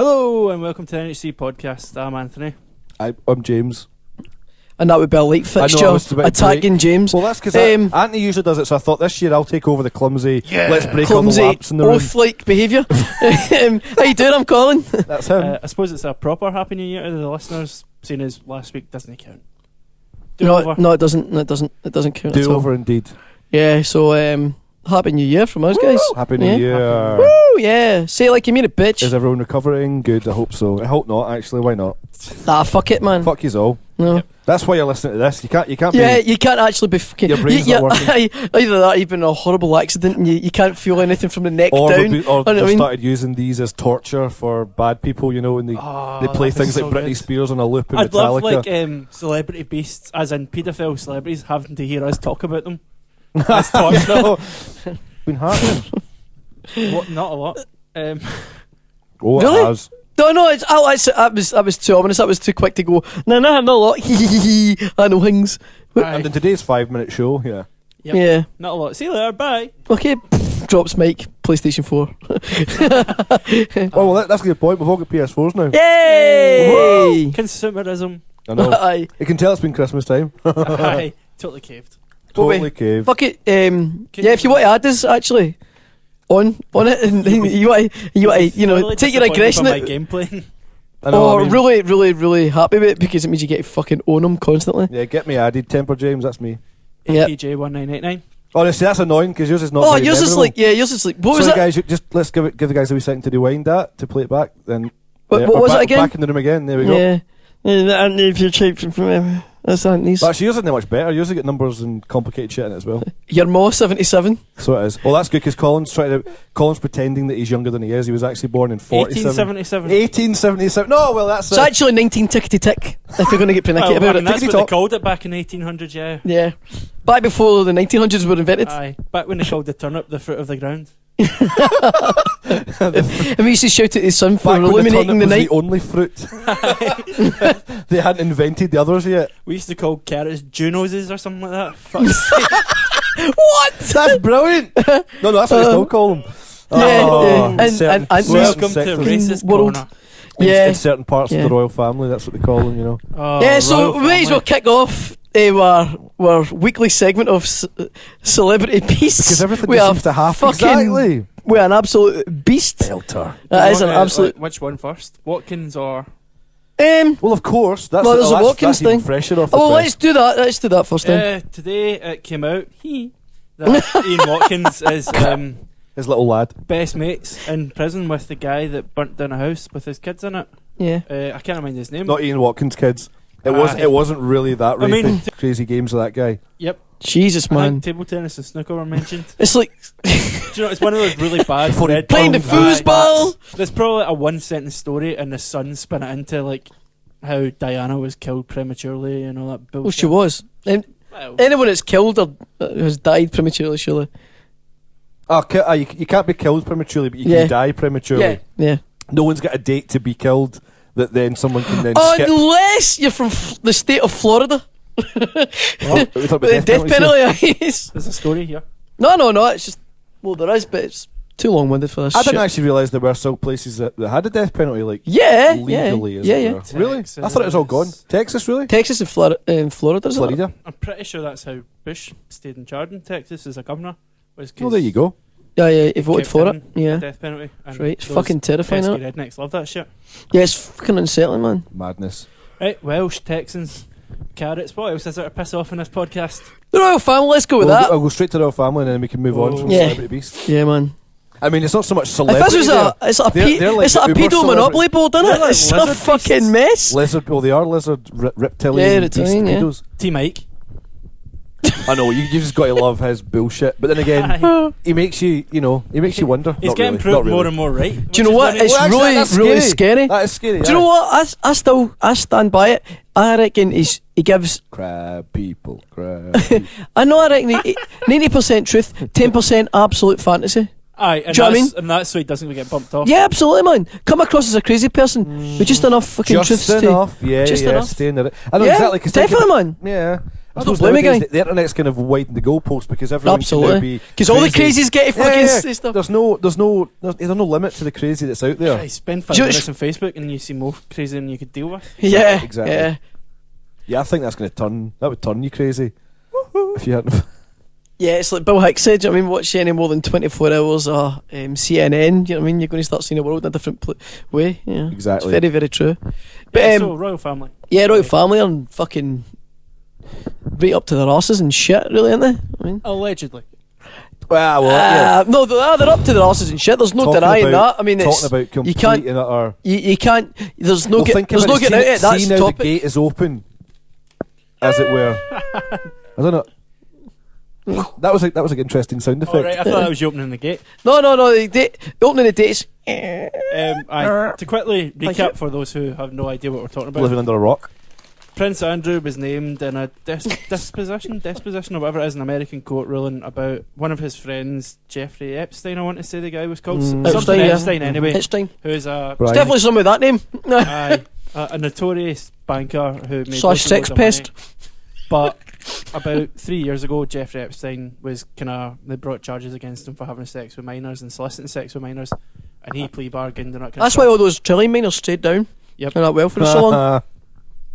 Hello and welcome to the NHC podcast. I'm Anthony. I'm James. And that would be a late fixture attacking James. Well, that's because Anthony usually does it, so I thought this year I'll take over the clumsy. Let's break all the laps in the room. Oath-like behaviour. How you doing? I'm Colin. That's him. I suppose it's a proper Happy New Year to the listeners, seeing as last week doesn't count. No, it doesn't. It doesn't count. Do over indeed. Yeah. So Happy New Year from us, guys. Happy New Year. Woo, yeah. Say it like you mean it, bitch. Is everyone recovering? Good. I hope so. I hope not. Actually, why not? Fuck it, man. Fuck yous all. No. Yep. That's why you're listening to this. You can't. Yeah, you can't actually be fucking. Your brain's not working. Either that, you've been in a horrible accident, and you can't feel anything from the neck down. Or they've started using these as torture for bad people. You know, and they play things like Britney Spears on a loop in I'd Metallica. love like celebrity beasts, as in paedophile celebrities, having to hear us talk about them. That's torture. No. Been happening. What? Not a lot. Really? It has. No, I was too ominous. I was too quick to go. No, not a lot. I know things. And in today's 5-minute show, yeah. Yep. Yeah. Not a lot. See you later. Bye. Okay. Drops mic. PlayStation 4. Oh, well, that's a good point. We've all got PS4s now. Yay! Consumerism. I know. Aye. You can tell it's been Christmas time. Aye. Totally caved. Totally caved. Fuck it. If you want to add this, actually, on it, and you want to, take your aggression my out. gameplay. Really, really, really happy with it because it means you get to fucking own them constantly. Yeah, get me added. Temper James, that's me. Yeah. PJ1989. Honestly, that's annoying because yours is not. Oh, yours is like, yours is like. What was it? Guys, let's give the guys a wee second to rewind that to play it back. Then. What was it again? Back in the room again. There we go. Yeah. If you're cheap from that's Anthony's. But actually, yours isn't much better. Yours has got numbers and complicated shit in it as well. Your Mo 77. So it is. Well, that's good because Colin's pretending that he's younger than he is. He was actually born in 1877. 1877. No, well, that's it's actually 19 tickety tick. If you're going to get panicky about it. That's what they called it back in 1800s. Yeah. Yeah. Back before the 1900s were invented. Aye. Back when they called the turnip the fruit of the ground. And we used to shout at his son for illuminating the night. The only fruit. They hadn't invented the others yet. We used to call carrots Junoses or something like that. Fuck's sake. What? That's brilliant. No, that's what they still call them. Yeah, and welcome to Racist World. Corner. Yeah. In certain parts of the royal family, that's what they call them, you know. Yeah, so we might as well kick off our weekly segment of celebrity beasts. Because everything seems to happen. Exactly. We're an absolute beast. Belter. That is an absolute. Which one first? Watkins or? Well, of course. There's a Watkins thing. Fresher off let's do that. Let's do that first then. Today it came out that Ian Watkins is his little lad best mates in prison with the guy that burnt down a house with his kids in it. Yeah. I can't remember his name. Not Ian Watkins' kids. It wasn't really that rapey. I mean, crazy games with that guy. Yep. Jesus, man. I think table tennis and snooker were mentioned. It's like do you know, it's one of those really bad playing the foosball. There's probably a 1-sentence story and the Sun spin it into like how Diana was killed prematurely and all that bullshit. Well, she was. Anyone that's killed or has died prematurely, surely. You can't be killed prematurely, but you can die prematurely. Yeah. No one's got a date to be killed that then someone can then skip. Unless you're from the state of Florida. The death penalty. There's a story here. No, it's just there is, but it's too long-winded for this. I didn't actually realise there were still places that had a death penalty, like legally. Yeah. Really? I thought it was all gone. Texas, really? Texas and Florida. Florida. I'm pretty sure that's how Bush stayed in charge in Texas as a governor. Oh, there you go. Yeah, he voted for it. Yeah, death penalty. That's right. It's fucking terrifying. Rednecks love that shit. Yeah, it's fucking unsettling, man. Madness. Right, Welsh, Texans, carrots. What else is there to piss off in this podcast? The royal family. Let's go with that. I'll go straight to the royal family and then we can move on from celebrity beasts. Yeah, man. I mean, it's not so much celebrity. If this was it's like a pedo monopoly board, isn't it? Like it's a fucking mess. Lizard. Well, they are lizard reptilian pedos. T Mike. I know you just got to love his bullshit, but then again, he makes you wonder. He's getting proved more and more right. Do you know what? It's really scary. That is scary. Do you know what? I stand by it. I reckon he gives crab people. I reckon 90% truth, 10% absolute fantasy. Aye, and do you know what I mean? And that's so he doesn't get bumped off. Yeah, absolutely, man. Come across as a crazy person with just enough fucking truth. Just enough, yeah, staying there. I know exactly. exactly. Definitely, man. Yeah. I Don't suppose blame me, nowadays guy. the internet's kind of widened the goalposts because everyone can now Absolutely. be Because all the crazy. crazies get to fucking say stuff. There's no limit to the crazy that's out there. I spend 5 Do you- minutes on Facebook and you see more crazy than you could deal with. Yeah, Exactly. yeah. Yeah, I think that's going to turn you crazy. If you hadn't. Yeah, it's like Bill Hicks said, do you know what I mean? Watch any more than 24 hours of CNN, do you know what I mean? You're going to start seeing the world in a different way. Yeah, Exactly. It's very, very true. But, Yeah, so, royal family. yeah, royal family are fucking right up to their asses and shit, really, aren't they? I mean, Allegedly. Well, yeah. no, they're up to their asses and shit. There's no Talking denying about- that. I mean, Talking it's, about complete you can't, and utter. you can't. There's no, Well, get, think there's about no it. getting out of it. See That's now topic. the gate is open, as it were. I don't know. That was an interesting sound effect. Alright, I thought that was you opening the gate. No. The opening the dates. To quickly Thank you. recap for those who have no idea what we're talking about. Living under a rock. Prince Andrew was named in a disposition or whatever it is, an American court ruling about one of his friends, Jeffrey Epstein, I want to say the guy was called. Something Epstein, yeah. Epstein anyway. Epstein. Who's a, Right. It's definitely someone with that name. a notorious banker who made Slash loads sex of money. pest. But about 3 years ago, Jeffrey Epstein was they brought charges against him for having sex with minors and soliciting sex with minors, and he plea bargained and that kind That's of why stuff. all those Chilean miners stayed down. Yep. And that well for so long.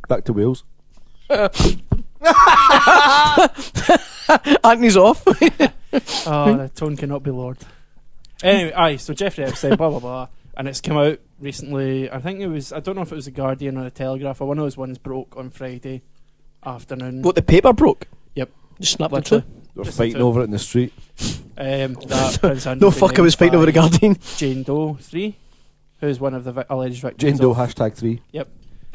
Back to Wales. Anthony's off. Oh, the tone cannot be lowered. Anyway, so Jeffrey Epstein, blah blah blah, and it's come out recently. I think it was. I don't know if it was the Guardian or the Telegraph or one of those ones broke on Friday afternoon. What, the paper broke? Yep. Just snapped in Literally. two. They're Just fighting the two. over it in the street. That Prince Andrew No been fuck, I was named fighting over the by Guardian. Jane Doe 3, who's one of the alleged victims. Jane Doe of, #3.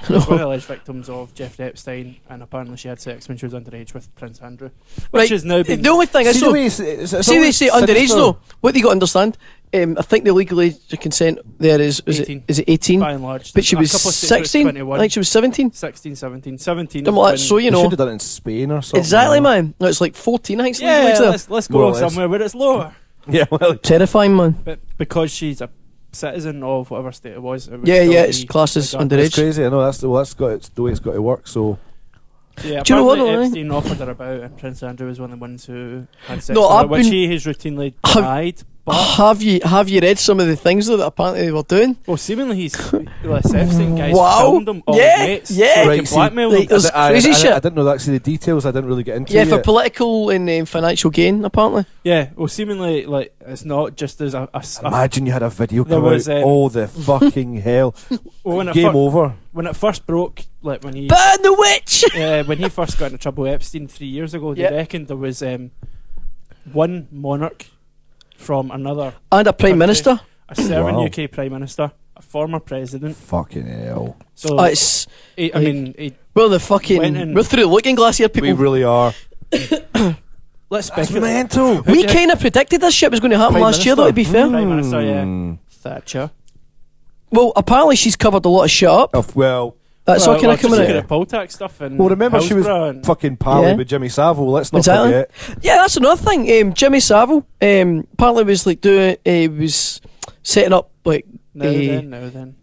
who's one of the alleged victims of Jeffrey Epstein, and apparently she had sex when she was underage with Prince Andrew, which Right, is now been. the only thing is, See the so, way see they say underage though, what you got to understand, I think the legal age of consent there is 18. it 18? by and large, But she A was couple of states where it's 16? 21. I think she was 17. 16, 17. 17. Something like that, so you They know. should have done it in Spain or something. Exactly, man. No, it's like 14, I think. Yeah, It's legal age let's More or go less. somewhere where it's lower. Yeah, well, there. Terrifying, man. But because she's a citizen of whatever state it was. It would Yeah, still yeah, be it's classed as regardless. it's underage. crazy. I know that's the way it's got to work. So Yeah, Do you know what, apparently though, Epstein offered her about, and Prince Andrew was one of the ones who had sex No, with her, I've which been- he has routinely Have- denied. But Have you read some of the things though that apparently they were doing? well, seemingly he's this Epstein guy's Wow. filmed them all Yeah, his mates, yeah. so he Right, can see, blackmail like, them. there's crazy shit. I didn't know actually the details. I didn't really get into. Yeah, for yet. political and financial gain, apparently. Yeah, well, seemingly like it's not just as a Imagine you had a video There come was, out. Oh, the fucking hell! well, when it Game over. when it first broke, like when he Burn the witch! when he first got into trouble with Epstein 3 years ago, Yeah. they reckoned there was one monarch from another, And a prime country, minister. a serving Wow. UK prime minister, a former president. Fucking hell! So It's I mean, well, the Went fucking in- we're through the looking glass here, people. We really are. let's That's speculate. mental. Who We do you- kind of predicted this shit was going to happen Prime last year, though. To be fair. Prime Minister, yeah. Hmm. Thatcher. Well, apparently she's covered a lot of shit up. Oh, well, That's all kind of just coming looking out. at poll tax stuff and well. Remember, she was Hillsborough and- fucking pally Yeah. with Jimmy Savile. Let's not Exactly. forget. Yeah, that's another thing. Jimmy Savile apparently was like was setting up like Now then.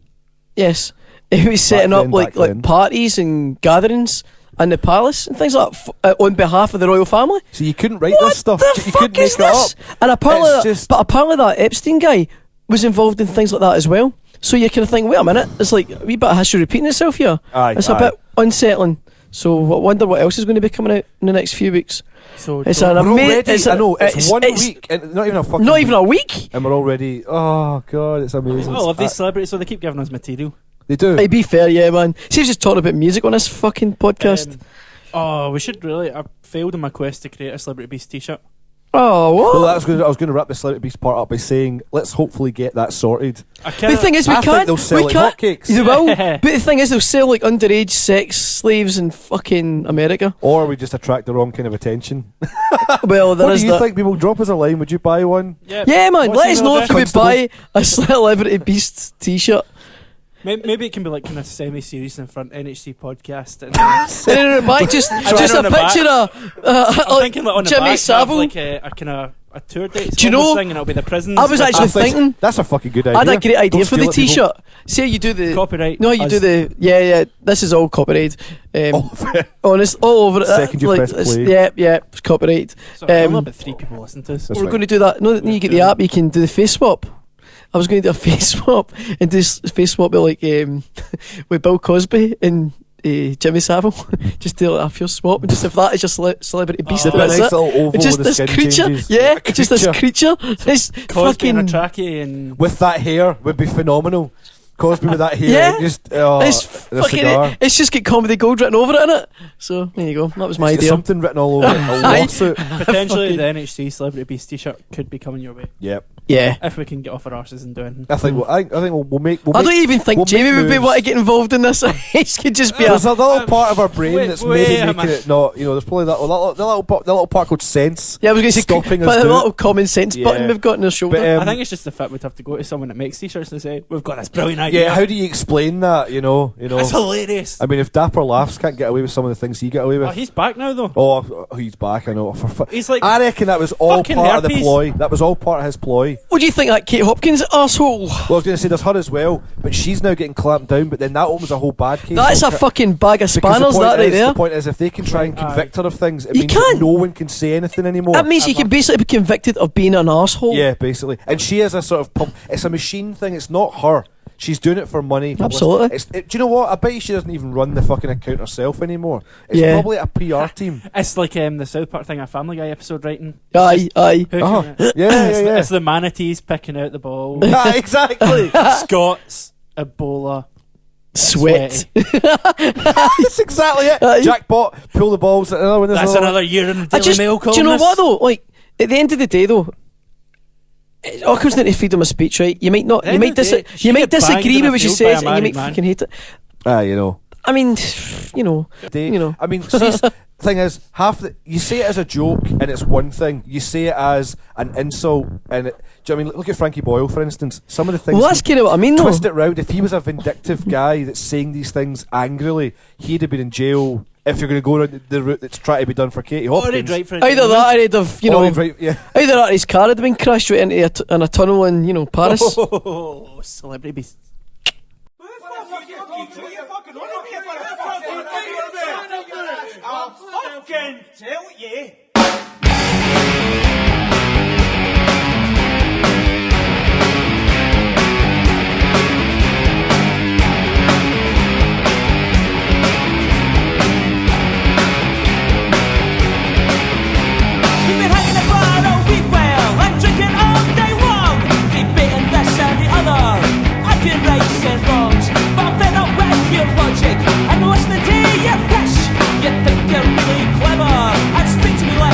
yes, he was setting up then, like back then. parties and gatherings in the palace and things like that on behalf of the royal family. So you couldn't write What this stuff. the You fuck couldn't is make it this? up. And apparently, It's just- but apparently that Epstein guy was involved in things like that as well. So you kind of think, wait a minute, it's like a wee bit of history repeating itself here. Aye, It's aye. a bit unsettling. So I wonder what else is going to be coming out in the next few weeks. So It's don't- an We're ama- already. it's I know it's, it's- one it's week, and not even a fucking. Not even a week. And we're already. Oh god, it's amazing. I love these celebrities, so they keep giving us material. They do. To be fair, yeah, man. See, just talking about music on this fucking podcast. We should really. I failed in my quest to create a Celebrity Beast t-shirt. Oh, what? Well, I was going to wrap the Celebrity Beast part up by saying, let's hopefully get that sorted. The thing is, we I think can't. they'll sell we like can't. hotcakes. They will. But the thing is, they'll sell like underage sex slaves in fucking America. Or we just attract the wrong kind of attention. Well, there What is do you that. think? People drop us a line. Would you buy one? Yeah, man. What's Let the us email know if you would Constable? buy a Celebrity Beast t-shirt. Maybe it can be like kind of semi-serious in front NHC podcast. And, No, back just on a the back. picture of I'm thinking like on the Jimmy back, have Savile. like a kind of a tour date Do you know- thing, and it'll be the prisons. I was actually thinking That's a fucking good idea. I had a great idea Don't for the steal it, people. T-shirt. Say you do the copyright. No, you us. do the yeah. This is all copyright. Honest, all over it. Second you press it's- play. Yeah, it's copyright. Sorry, only about 3 people listen to this. That's We're fine. going to do that. No, you get the app. You can do the face swap. I was going to do a face swap and do face swap with with Bill Cosby and Jimmy Savile. Just do like a few swap and just if that is your celebrity beast. A That's nice it. little oval And just with the this skin creature, changes. yeah, A just this creature. This Cosby in a fucking trackie and With that hair would be phenomenal. Cosby with that hair. Yeah. Just, it's and a cigar. fucking. It's just got comedy gold written over it, innit? So there you go. That was my There's idea. something written all over it. A Aye. lawsuit. potentially the NHC Celebrity Beast T-shirt could be coming your way Yep. Yeah. if we can get off our arses and do anything. I think we'll make. I don't even think we'll Jamie make would be moves. want to get involved in this. It could just be a. There's a little part of our brain wait- that's wait maybe a making minute. it not. There's probably that the little part called sense. Yeah, I was going to say, stopping us but a do it. little common sense button Yeah. we've got in our shoulder. But, I think it's just the fit would have to go to someone that makes T-shirts and say, "We've got this brilliant idea." Yeah, how do you explain that? You know. That's hilarious. I mean, if Dapper Laughs can't get away with some of the things he get away with. Oh, he's back now though. Oh, he's back. I know. He's like, I reckon that was all fucking part of the herpes. ploy. That was all part of his ploy. What do you think of that Kate Hopkins arsehole? Well, I was going to say there's her as well, but she's now getting clamped down. But then that opens a whole bad case. That's a Because fucking bag of the spanners, point that right is- there. The point is, if they can try and Aye. convict her of things, it You means can't. that no one can say anything anymore. That means you can basically be convicted of being an arsehole. Yeah, basically. And she is a sort of pump. It's a machine thing. It's not her. She's doing it for money. Absolutely. Do you know what? I bet you she doesn't even run the fucking account herself anymore. It's Yeah. probably a PR team. it's like the South Park thing, a Family Guy episode writing. Aye. Who can- Uh-huh. Yeah, it's, yeah. it's the manatees picking out the ball. Yeah, exactly. Scots, Ebola, Sweat. That's exactly it. Aye. Jackpot, pull the balls. Another one. That's another year in the I Daily just, Mail do you know columnist. what though? Like at the end of the day, though, it all comes down to freedom of speech, right? You might not, At the you end might of the day, she you might get banged disagree in with a what she field by a says, and you married might man. fucking hate it. You know. I mean, you know. I mean, see, thing is, you say it as a joke, and it's one thing. You say it as an insult, and do you know what I mean? Look at Frankie Boyle, for instance. Some of the things. Well, that's kind of what I mean, though. Twist it round. If he was a vindictive guy that's saying these things angrily, he'd have been in jail. If you're going to go around the route that's trying to be done for Katie Or Hopkins, he'd write for a Either gentleman. that, or he'd have, you know, yeah. either that, or his car had been crashed right into in a tunnel in, you know, Paris. Oh, Celebrity Beast. I fucking tell you. We've been hanging about all week well and drinking all day long, debating this and the other, arguing rights and wrongs. But I'm fed up with your logic and listening to your pish. You think you're really clever and speak to me like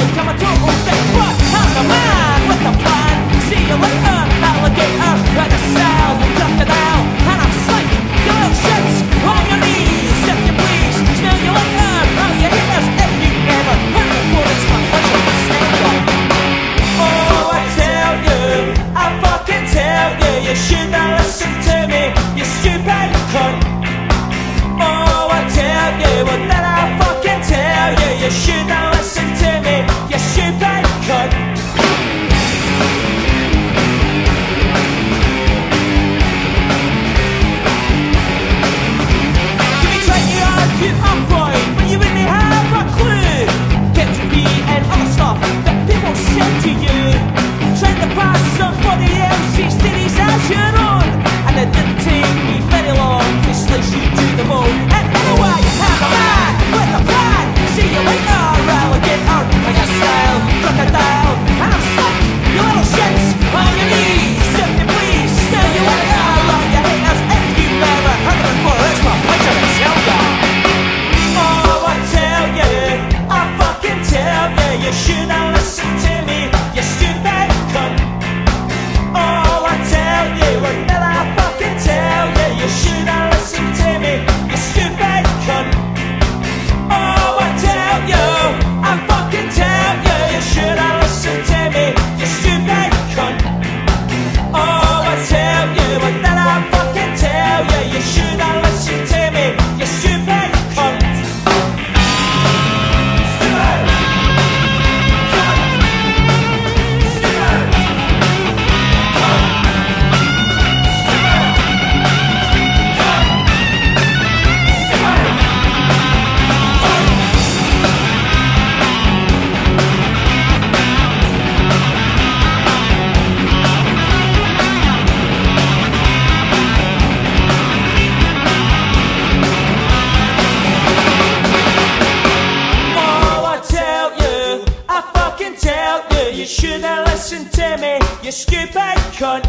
cunt.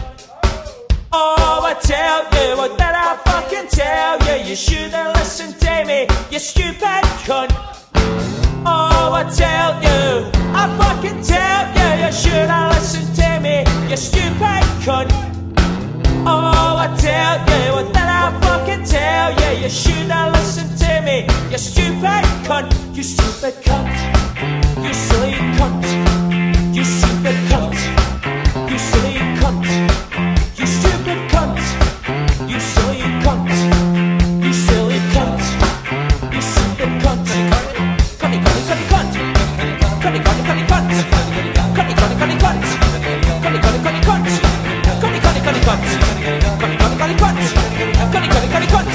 Oh, I tell you, what did I fucking tell you? You should have listened to me, you stupid cunt. Oh, I tell you, I fucking tell you, you should have listened to me, you stupid cunt. Oh, I tell you, what did I fucking tell you? You should have listened to me, you stupid cunt. You stupid cunt. You silly cunt. You stupid cunt. You silly cunt. You stupid cunt. You silly cunt. You silly cunt. You stupid cunt. Cunny, cunny, cunny, cunt. Cunny, cunny, cunny, cunt. Cunny, cunny, cunny, cunt. Cunny, cunny, cunny, cunt. Cunny, cunny, cunny, cunt. Cunny, cunny, cunny, cunt. Cunny, cunny, cunny, cunt.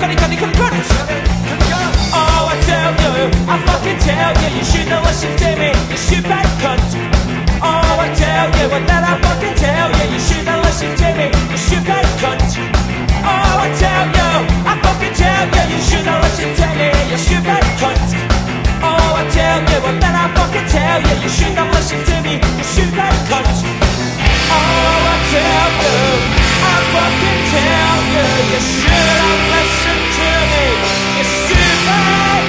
Cunny, cunny, cunny, cunt. Oh, I tell you, I fucking tell you, you shouldn't listen to me, you stupid cunt. Oh, I tell you, what did I fucking tell you? You shouldn't listen to me, you stupid cunt. Oh, I tell you, I fucking tell you, you shouldn't listen to me, you stupid cunt. Oh, I tell you, what did I fucking tell you? You shouldn't listen to me, you stupid cunt. Oh, I tell you, I fucking tell you, you shouldn't listen to me, you stupid.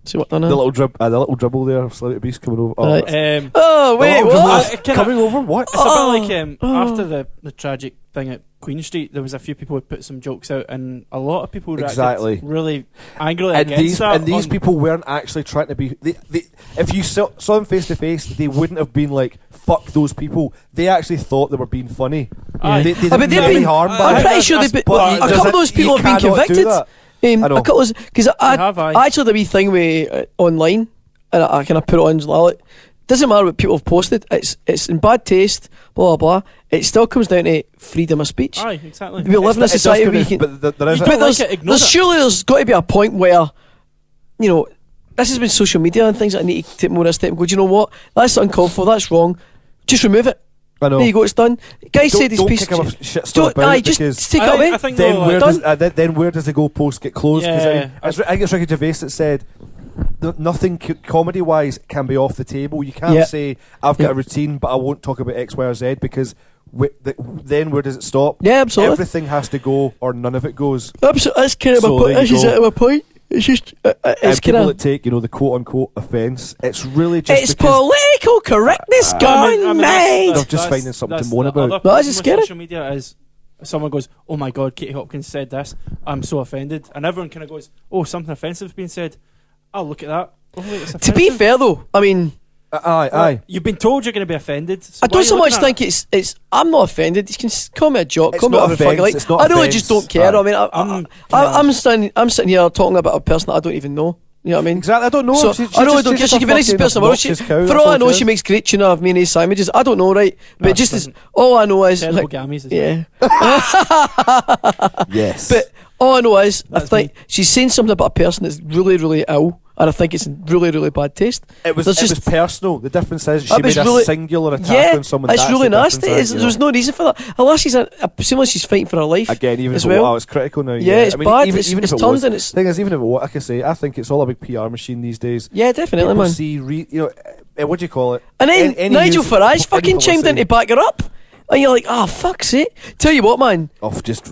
See what done The now? little dribble there, Celebrity Beast coming over. Right. Oh, Wait, what? coming over? What? It's a bit like after the tragic thing at Queen Street, there was a few people who put some jokes out, and a lot of people reacted really angrily against that. And these people weren't actually trying to be. They, if you saw them face to face, they wouldn't have been like, "Fuck those people." They actually thought they were being funny. Aye. They But didn't they've mean any been. harm by I'm it. pretty sure they've been. But A couple of those people have been cannot do convicted. that. I know. A couple because I actually did a wee thing with online, and I kind of put it on. Like, doesn't matter what people have posted. It's in bad taste. Blah blah blah. It still comes down to freedom of speech. Aye, exactly. We live in a society where you can. But there is You a- don't like it, ignore it. Surely there's got to be a point where, you know, this has been social media and things that I need to take more of a step and go, do you know what? That's uncalled for, that's wrong. Just remove it. I know. There you go, it's done. Guys Don't- said his don't piece. kick up a shit story Don't, about aye, it just because take it away. I think then no, where done. does then where does the goalpost get closed? Because Yeah. I think it's Ricky Gervais that said nothing comedy wise can be off the table. You can't Yeah. say I've got Yeah. a routine, but I won't talk about X, Y, or Z because then where does it stop? Yeah, absolutely. Everything has to go, or none of it goes. Absolutely, that's kind of So my point. there you This is go. my point. It's just, And it's people kind that of. take the quote unquote offence, it's really just It's because political correctness gone mad. They're just finding something to moan the about. other No, problem that's with scary. social media is someone goes, "Oh my God, Katie Hopkins said this. I'm so offended," and everyone kind of goes, "Oh, something offensive's been said. I'll look at that." Oh, wait, it's To be offensive. fair though, I mean, aye. You've been told you're going to be offended. So I why don't are so you much looking at think it's. I'm not offended. You can call me a joke, It's call me not whatever the fuck you offence, like. it's not I really offence. just don't care. Aye. I mean, I'm sitting here talking about a person that I don't even know. You know what I mean? Exactly. I don't know. So She's I really just- don't she's care. just She a could be the nicest fucking person in the world. obnoxious cow, For that's all I know, it she is. makes great tuna of mayonnaise sandwiches. I don't know, right? No, But just she as doesn't. all I know is Terrible like, gammies as yeah. Yes. But all I know is I That's think she's saying something about a person that's really, really ill, and I think it's in really, really bad taste. It was There's just personal. The difference is she That was made really- a singular attack Yeah, on someone. it's That's really the nasty. difference, you know. There's no reason for that. Unless she's seems like she's fighting for her life. Again, even as if well. wow, it's critical now. Yeah, it's I mean, bad. Even, It's even if it turned was, and it's- thing is, even if it was, like I say, I think it's all a big PR machine these days. Yeah, definitely, People man. see, what do you call it? And then Any Nigel use- Farage any fucking chimed in publicity. to back her up. And you're like, oh, fuck's sake. Tell you what, man. Of just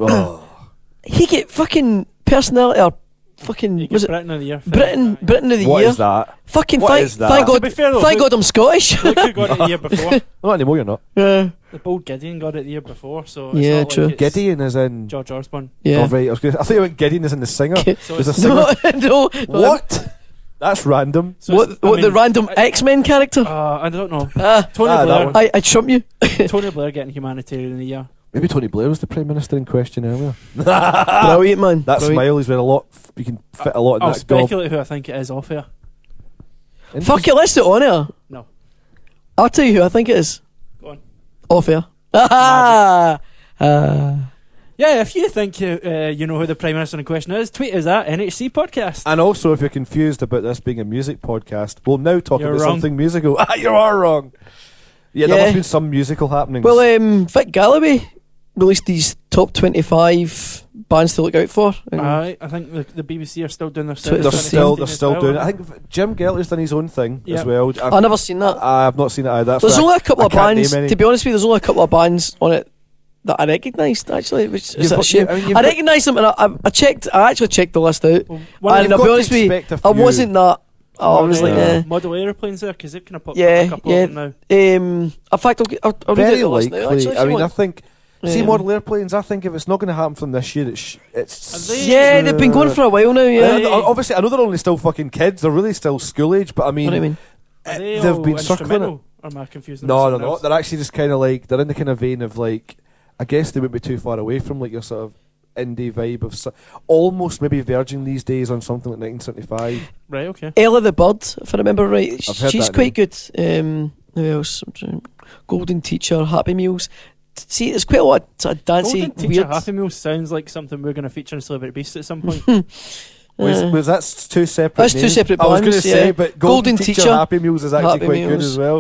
He get fucking personality or fucking, You was get it Britain of the year. Britain of the what year? is that? Fucking What thank, is that? thank To God, be fair though, thank look- God I'm Scottish. Look who got it the year before. Not anymore. You're not. Yeah, The Bold Gideon got it the year before. So it's Yeah, not true. Like it's Gideon is in. George Osborne. yeah. Oh, right. I thought you meant Gideon is in the singer. So There's a it's- singer. No, no. What? That's random. So What? it's- I What? mean, The random X-Men character? I don't know. Ah, Tony that Blair. one. I'd trump you. Tony Blair getting humanitarian of the year. Maybe Tony Blair was the Prime Minister in question earlier. Brilliant, man. That Brilliant. smile, he's wearing a lot. You can fit a lot in I'll that gob. speculate who I think it is off air. Fuck it, let's do it on air. No. I'll tell you who I think it is. Go on. Off air. Ah. Yeah, Yeah, if you think you know who the Prime Minister in question is, tweet us at NHC Podcast. And also, if you're confused about this being a music podcast, we'll now talk You're about wrong. something musical. You are wrong. Yeah, there Yeah. must have been some musical happenings. Well, Vic Galloway released these top 25 bands to look out for. And I think the BBC are still doing their Twitter they're for still 2015 as still well, doing it. I aren't think Jim Geller's done his own thing Yeah. as well. I've never seen that. I've not seen it either. That's There's why only a couple I of can't bands, name any. to be honest with you, there's only a couple of bands on it that I recognised, actually, which is You've a got- shame. I mean, you've I got- recognised them, and I actually checked the list out. Well, one And of I'll got be to honest with you, expect a I few. wasn't that. I was like, Yeah. model aeroplanes there because they've kind of popped Yeah, up a couple yeah. of them now. In fact, I'll read out Very the list now, likely. actually, if I you mean, I want. think. See, Um, model airplanes. I think if it's not going to happen from this year, it's. Are they- Yeah, they've been going for a while now, yeah. Hey. Obviously, I know they're only still fucking kids. They're really still school age. But I mean, What do you mean? Are they they've all been circling it. instrumental? Or am I confusing them No, with they're something not. else? They're actually just kind of like they're in the kind of vein of like. I guess they wouldn't be too far away from like your sort of indie vibe of almost maybe verging these days on something like 1975. Right, okay. Ella the Bird, if I remember right. I've heard She's that quite good. Who else? Golden Teacher, Happy Meals. See, there's quite a lot of dancey, Golden Teacher weird. Happy Meal sounds like something we're going to feature in Celebrity Beast at some point. Was that two separate? That's two names? separate I was going to bands, say, yeah. but Golden Golden Teacher, Teacher, Happy Meals is actually Happy quite good Meals. as well.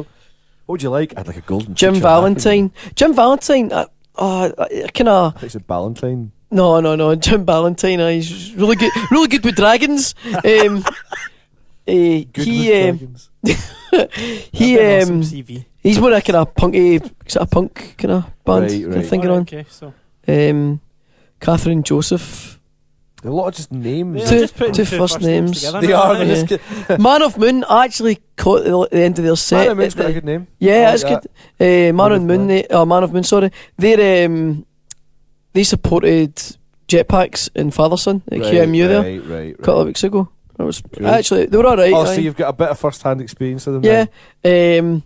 What would you like? I'd like a Golden Jim Teacher. Valentine. Jim Valentine, kind of. I think it's Valentine. No. Jim Valentine, he's really good. Really good with dragons. Good He with dragons. he That'd be an awesome CV. he's more a kind of punky, sort of punk kind of band. Right, Kind right. of thinking Alright, on. okay, so Catherine Joseph. A lot of just names. they are Two- just putting two first names. together They now, are. aren't They're they? just Man of Moon. I actually caught the end of their set. Man of Moon's at got a the- good name. Yeah, I that's like good. Man of of Moon. Man of Moon. Sorry, they supported Jetpacks in Fatherson at QMU there Right. a couple of weeks ago. It was Cool. actually they were alright. Oh, aye. so you've got a bit of first-hand experience of them. Yeah. then.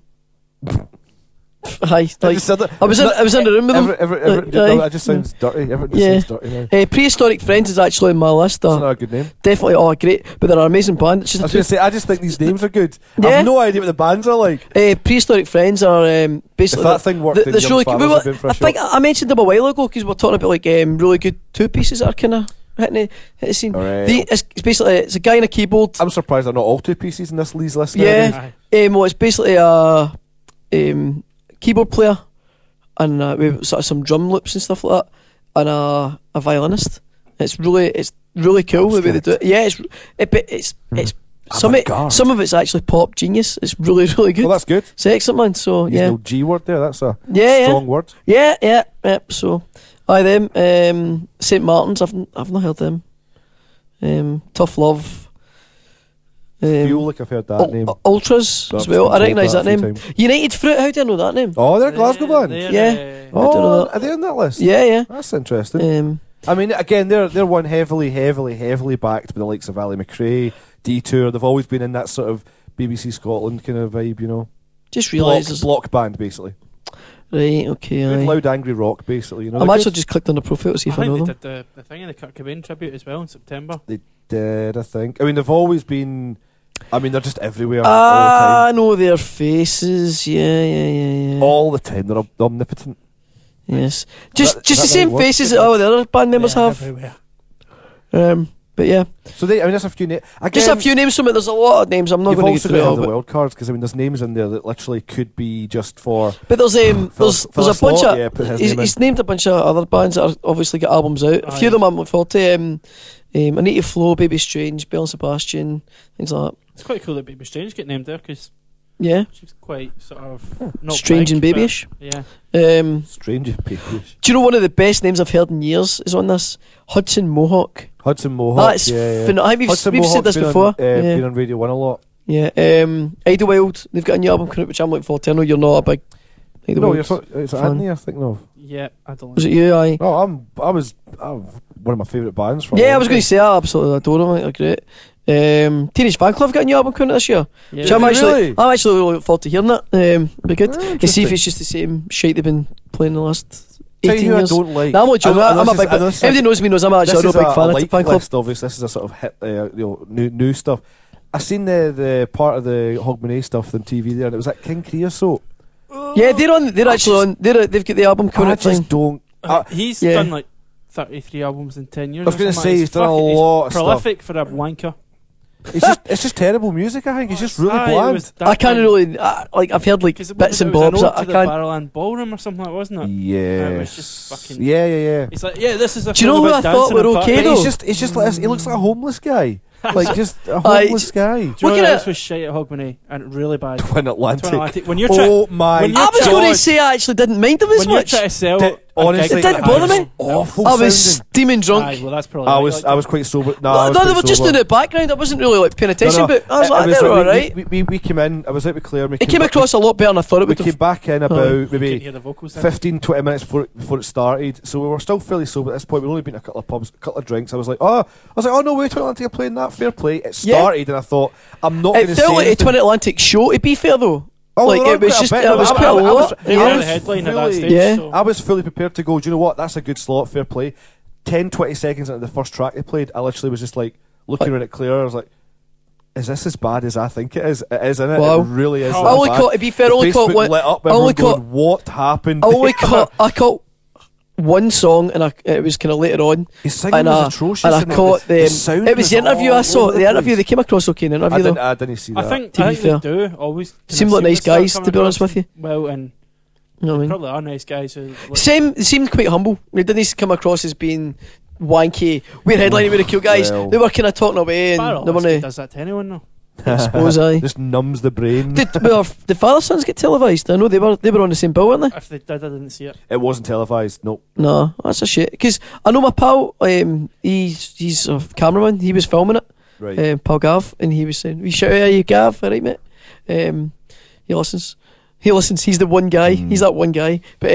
Hi. I Like, just said that. I was in the room with them. No, Aye. it just sounds dirty. Everything Yeah. sounds dirty now. Prehistoric Friends is actually on my list. That's not a good name. Definitely, great. But they're an amazing band. It's I was just going to say, I just think these names are good. Yeah. I've no idea what the bands are like. Prehistoric Friends are If basically. that thing worked, then there's Young really Fathers good. have been for a I think shot. I mentioned them a while ago because we're talking about like really good two pieces that are kind of hitting the scene. Alright. It's basically it's a guy on a keyboard. I'm surprised they're not all two pieces in this Lee's list. Yeah. nowadays. Aye. Well, it's basically a keyboard player and with sort of some drum loops and stuff like that, and a violinist. It's really cool the way they do it. Yeah, it's Avant-garde. some of it's actually pop genius. It's really good. Well, that's good. It's excellent, man. So Use yeah, no G word there. That's a yeah. strong word. Yeah. So, them. St Martin's. I've not heard them. Tough Love. Feel like I've heard that name. Ultras I've as well. been I told recognise that that a few name. times. United Fruit. How do I know that name? Oh, they're a Glasgow band. They're, Yeah. uh, I don't know Oh, that. are they on that list? Yeah. That's interesting. I mean, again, they're one heavily backed by the likes of Ali McRae, Detour. They've always been in that sort of BBC Scotland kind of vibe, you know. Just realised. Block band, basically. Right. Okay. Good, Aye. loud, angry rock, basically. You know. I'm They're actually good. just clicked on the profile to see if I know think them. they did the thing in the Kurt Cobain tribute as well in September. They did, I think. I mean, they've always been. I mean, they're just everywhere I know their faces. Yeah. all the time. They're omnipotent. Yes. Just Is the that same the right word? faces that all the other band members Yeah, have. everywhere. But yeah, So I mean, there's a few names. just a few names from it. There's a lot of names. I'm not You've going to also get through got it to all. have the But, wild cards because I mean, there's names in there that literally could be just for. but there's Phyllis a bunch Law, of. yeah, put his He's, name in. he's named a bunch of other bands that are obviously got albums out. A few of them I'm looking forward to. Anita Flo, Baby Strange, Belle and Sebastian, things like that. It's quite cool that Baby Strange get named there because Yeah, she's quite sort of not Strange big, and but- babyish. Yeah. Strange people. Do you know one of the best names I've heard in years is on this? Hudson Mohawk. Hudson Mohawk. That's yeah. phenomenal. Hudson We've said Mohawk's this before. Been on Radio 1 a lot. Yeah. Idlewild. They've got a new album coming out, which I'm looking forward to. I know you're not a big No, Idlewild. it's fan. Anthony, I think. No. Yeah, I don't Was like it you? Aye. Oh, I'm one of my favourite bands from. Yeah, I was going to say I absolutely adore them. I think they're great. Teenage Fanclub got a new album coming out this year. Yeah. Which I'm Really? actually looking forward to hearing that. Be good. To see interesting. if it's just the same shite they've been playing the last Tell 18 you who years. I don't like. No, I'm not joking. I know I'm a this big is- I know this is- everybody knows me knows I'm actually a This real is big fan of the like fan club. list, obviously. This is a sort of hit, new stuff. I seen the part of the Hogmanay stuff on TV there, and it was that King Creosote. Yeah, they're actually on. They've got the album coming I out. just Thing. don't. He's Yeah. done like 33 albums in 10 years. I was going to say he's done a lot of stuff. Prolific for a wanker. It's just terrible music. I think he's just really bland. I can't really I've heard like bits and bobs. I can't. Barrowland Ballroom or something like that, wasn't it? Yeah. It was just fucking. Yeah. It's like, this is a. Do you know who I thought were okay though? He's just like he looks like a homeless guy. Like just a homeless guy. Do you know what else was shite at Hogmanay and really bad? Twin Atlantic. When you're oh my! I was going to say I actually didn't mind them as much. When you're trying to sell, honestly, it didn't bother me. Awful. I was steaming drunk. Aye, well, that's probably. I was quite sober. No, they were just in the background. I wasn't really like paying attention, but I was like, they're all right. We came in. I was out with Claire. It came across a lot better than I thought it would. We came back in about maybe hear the vocals 15-20 minutes before it started. So we were still fairly sober at this point. We'd only been a couple of pubs, a couple of drinks. I was like, oh no, wait, Twin Atlantic are playing that. Fair play. It started, and I thought, I'm not going to say it felt like a anything. Twin Atlantic show. To be fair though. Oh, like it was just, it was quite a lot. They were the headline at that stage. Yeah. So. I was fully prepared to go. Do you know what? That's a good slot. Fair play. 10-20 seconds into the first track they played, I literally was just like looking around at Claire. I was like, "Is this as bad as I think it is? It is, isn't it? Wow. It really is." I only caught. To be fair, I only caught Facebook one. lit up. I only Everyone caught. going, what happened? I caught one song, and it was kind of later on. His singing and was atrocious. And I caught the sound. It was the interview I saw. The interview, they came across okay in the interview though. I didn't see that. I think be fair. they do always seem like nice guys, to be honest with you. Well, and you know what I mean? probably are nice guys. Who They seemed quite humble. They didn't come across as being wanky. We're headlining with the cool guys. Well. They were kind of talking away, and they weren't. does that to anyone though? I suppose I. Just numbs the brain. Did Father Sons get televised? I know they were on the same bill, weren't they? If they did, I didn't see it. It wasn't televised. Nope. No, that's a shit. Because I know my pal, he's a cameraman. He was filming it. Right. Pal Gav, and he was saying, "We shout out you, Gav, all right, mate." He listens. He's the one guy. He's that one guy. But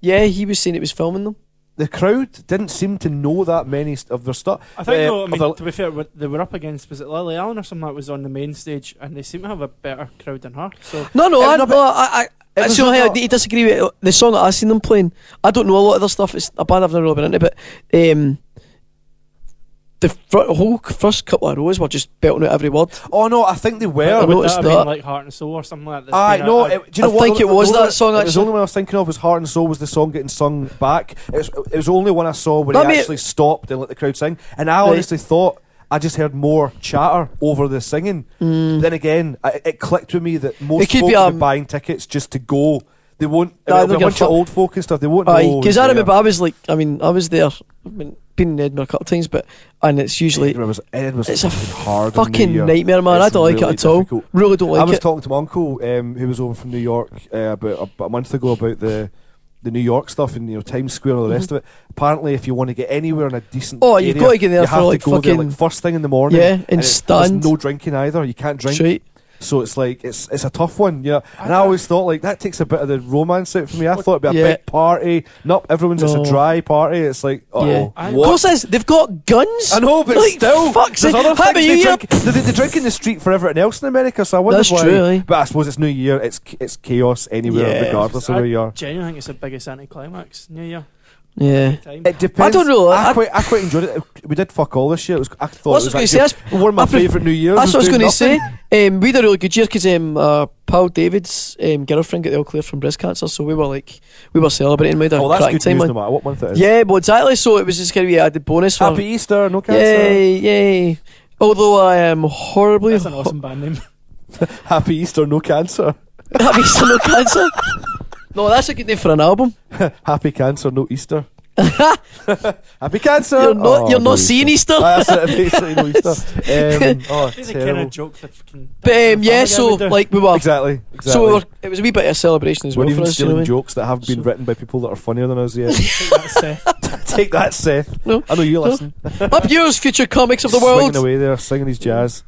yeah, he was saying it was filming them. The crowd didn't seem to know that many of their stuff. I think, to be fair, they were up against, was it Lily Allen or something that was on the main stage, and they seem to have a better crowd than her. So I actually, I need to disagree with the song that I seen them playing. I don't know a lot of their stuff. It's a band I've never really been into, but the whole first couple of rows were just belting out every word. Oh no, I think they were. Would noticed that have that. been like Heart and Soul or something like that? No, do you know I what? think it was that song, It was the actually. only one I was thinking of was Heart and Soul was the song getting sung back. It was the only one I saw where he actually stopped and let the crowd sing. And I honestly thought I just heard more chatter over the singing. Then again, it clicked with me that most folk will be buying tickets just to go. They won't. It'll be a bunch of old folk and stuff. They won't know. Because I remember I was there. I've been in Edinburgh a couple of times, and it's usually it's a hard fucking nightmare, man. I don't like it at all. Really don't like it. I was talking to my uncle, who was over from New York about a month ago about the New York stuff and Times Square and all the rest of it. Apparently, if you want to get anywhere in a decent area, you've got to get there for like fucking there, first thing in the morning. Yeah, and stand. There's no drinking either. You can't drink. Straight. So it's like it's a tough one, And I always thought like that takes a bit of the romance out for me. I thought it'd be a big party. Nope, everyone's just a dry party. It's like, of course, they've got guns. I know, but like, still, fuck's there's sake. other How things about they drink in the street for everything else in America. So I wonder That's why. true, aye. But I suppose it's New Year. It's chaos anywhere, regardless of where you are. I genuinely think it's the biggest anticlimax New Year. Yeah, it depends. I don't know. I quite enjoyed it. We did fuck all this year. I thought it was actually one of my favourite New Years. That's what I was going to say. We had a really good year because Paul David's girlfriend got the all clear from breast cancer, so we were celebrating. We had a that's cracking good time. news no matter what month it is. Yeah, but exactly. So it was just going to be a added bonus. Happy Easter, no cancer. Yay! Although I am horribly. That's an awesome band name. Happy Easter, no cancer. Happy Easter, no cancer. No, that's a good name for an album. Happy Cancer, no Easter. Happy Cancer. You're not seeing Easter. That's it, basically no Easter. It's a kind of joke that fucking. But so like we were exactly. So it was a wee bit of a celebration as well. We're even for us, stealing jokes that have been written by people that are funnier than us. Yeah. Take that, Seth. No, I know you listen. Up yours, future comics of the world. Swinging away there, singing his jazz.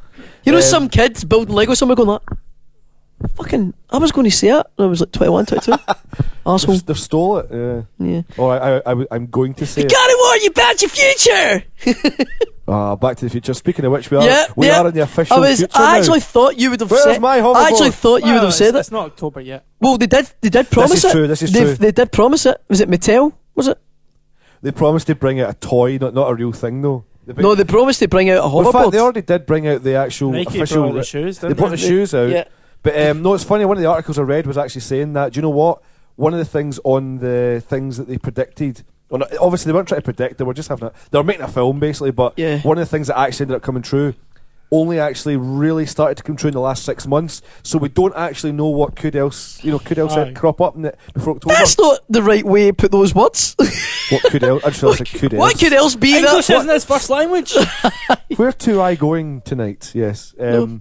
Some kids building Lego, somewhere going like, fucking, I was going to say it. I was like 21, 22. Asshole. They've stole it. Yeah. Or I'm going to say you gotta warn you about your future. Back to the Future. Speaking of which, we are in the official future I actually thought you would have said. I actually thought you would have said it. It's not October yet. Well, they did promise it. This is true. They did promise it. Was it Mattel? Was it? They promised to bring out a toy, not a real thing though. They promised to bring out a hoverboard. In fact, they already did bring out the actual Nike official. the shoes, they brought the shoes out. Yeah. But no, it's funny. One of the articles I read was actually saying that. Do you know what? One of the things on the things that they predicted Well, no, obviously they weren't trying to predict. They were just they were making a film basically. But one of the things that actually ended up coming true only actually really started to come true in the last 6 months. So we don't actually know what could else crop up before October. That's not the right way to put those words. What could else? I just realised it could else. What could else be English that? isn't his first language. Where to I going tonight? Yes. No.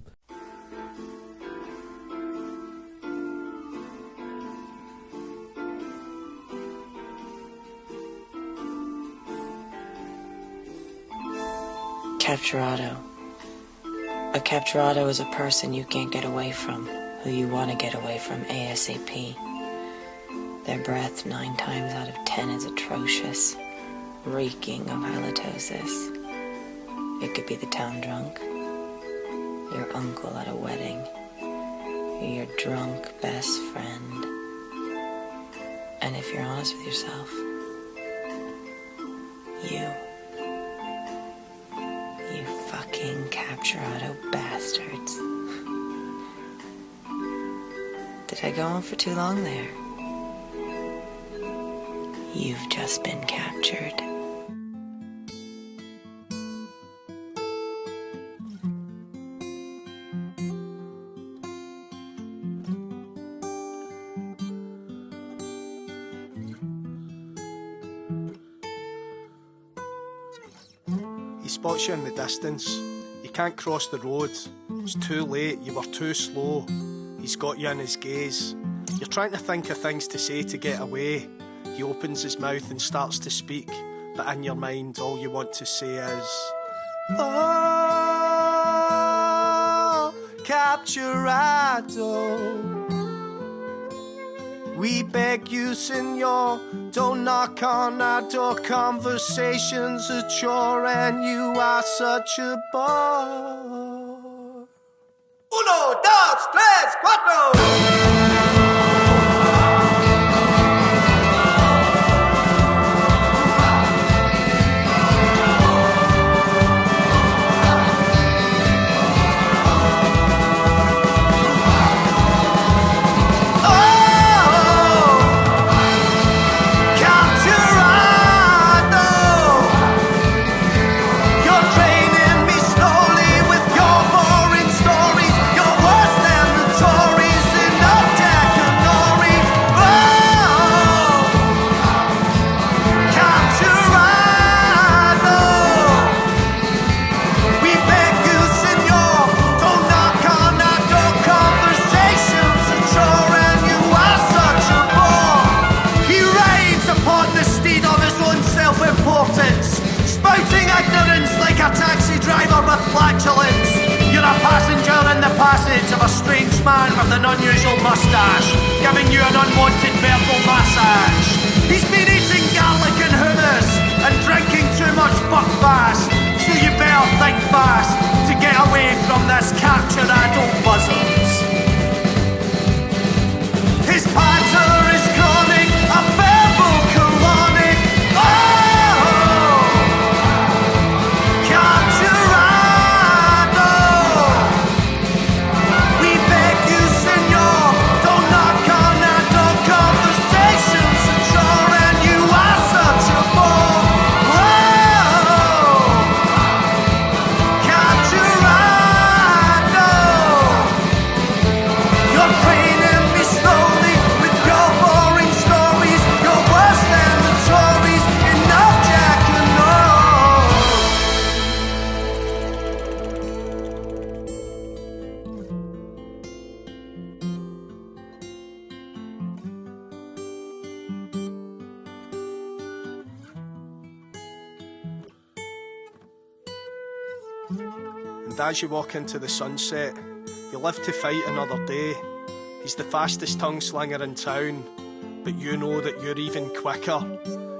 Capturado. A capturado is a person you can't get away from, who you want to get away from ASAP. Their breath 9 times out of 10 is atrocious, reeking of halitosis. It could be the town drunk, your uncle at a wedding, your drunk best friend. And if you're honest with yourself, you fucking capturado bastards. Did I go on for too long there? You've just been captured. He spots you in the distance. You can't cross the road. It's too late, you were too slow. He's got you in his gaze. You're trying to think of things to say to get away. He opens his mouth and starts to speak, but in your mind all you want to say is, oh, capturado. We beg you, senor, don't knock on our door. Conversation's a chore and you are such a bore. 1, 2, 3, 4. Flatulence. You're a passenger in the passage of a strange man with an unusual moustache, giving you an unwanted verbal massage. He's been eating garlic and hummus and drinking too much buckfast, so you better think fast to get away from this capturado buzzard. His patter is chronic, a verbal colonic. Oh! And as you walk into the sunset, you live to fight another day. He's the fastest tongue slinger in town, but you know that you're even quicker.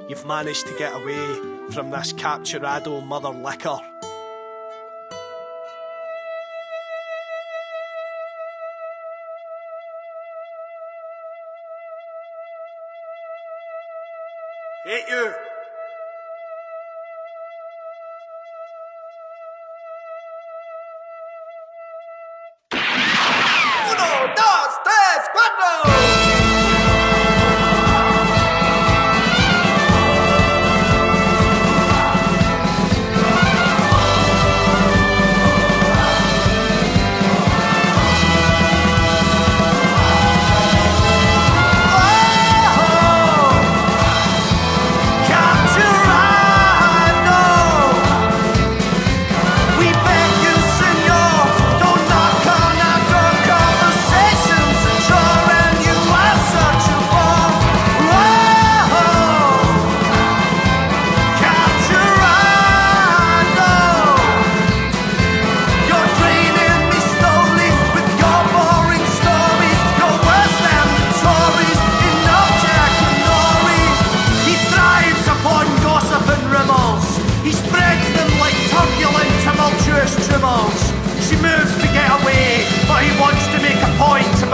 You've managed to get away from this capturado mother liquor. Hate you!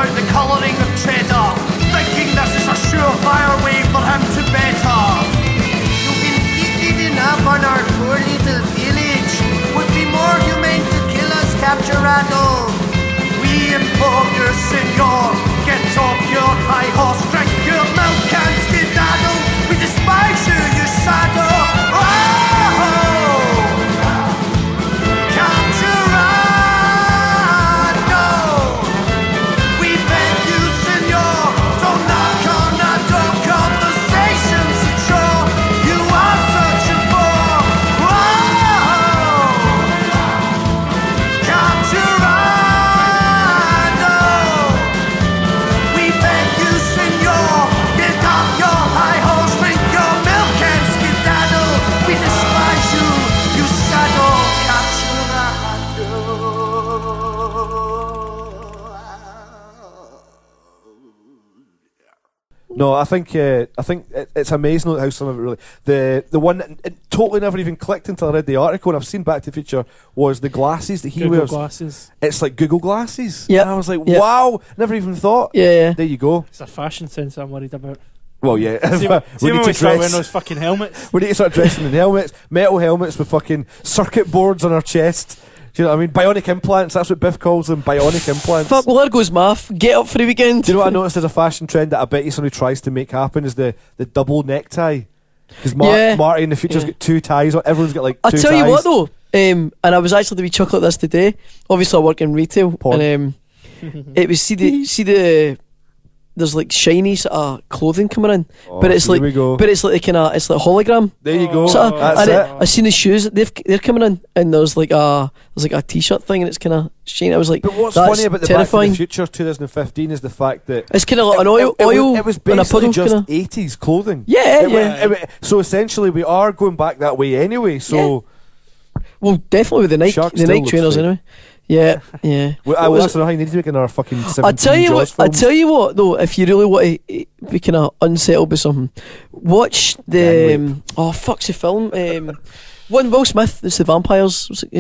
about the colouring of cheddar, thinking this is a surefire way for him to better. You've inflicted enough on our poor little village. Would be more humane to kill us, Capturado. We implore you, senor, get off your high horse, drink your milk and skedaddle. We despise you, you saddle. Oh! Capturado. We beg you, senor, don't knock on our door. Conversations that you are searching for. Oh! Capturado. No, I think it's amazing how some of it really the one that it totally never even clicked until I read the article, and I've seen Back to the Future, was the glasses that he Google wears. glasses. It's like Google glasses. Yeah. And I was like, wow, never even thought. Yeah. There you go. It's a fashion sense I'm worried about. Well, yeah. See when we start wearing those fucking helmets. We need to start dressing in helmets, metal helmets with fucking circuit boards on our chest. Do you know what I mean? Bionic implants, that's what Biff calls them, bionic implants. Fuck, well, there goes math. Get up for the weekend. Do you know what I noticed as a fashion trend that I bet you somebody tries to make happen is the double necktie? Because Marty in the future's got two ties on. Everyone's got like two ties. I'll tell you what though, and I was actually to be chuckle at this today. Obviously I work in retail. Porn. And it was see the there's like shiny sort of clothing coming in, but it's like, but it's like it's like hologram. There you go. Sort of, That's and it. I seen the shoes. They're coming in, and there's like a t-shirt thing, and it's kind of shiny. I was like, but what's that's funny about the terrifying. Back to the Future 2015 is the fact that It's kind of like an oil. It was and a basically puddle, just kinda. 80s clothing. Yeah. So essentially, we are going back that way anyway. So, Well, definitely with the Nike, Shark the still Nike looks trainers fake. anyway. Yeah. well, that's not how you need to make another fucking 17 I tell you Jaws what. I films. tell you what though. If you really want to be kind of unsettled by something, watch the fuck's the film? One Will Smith. It's the vampires. What's it,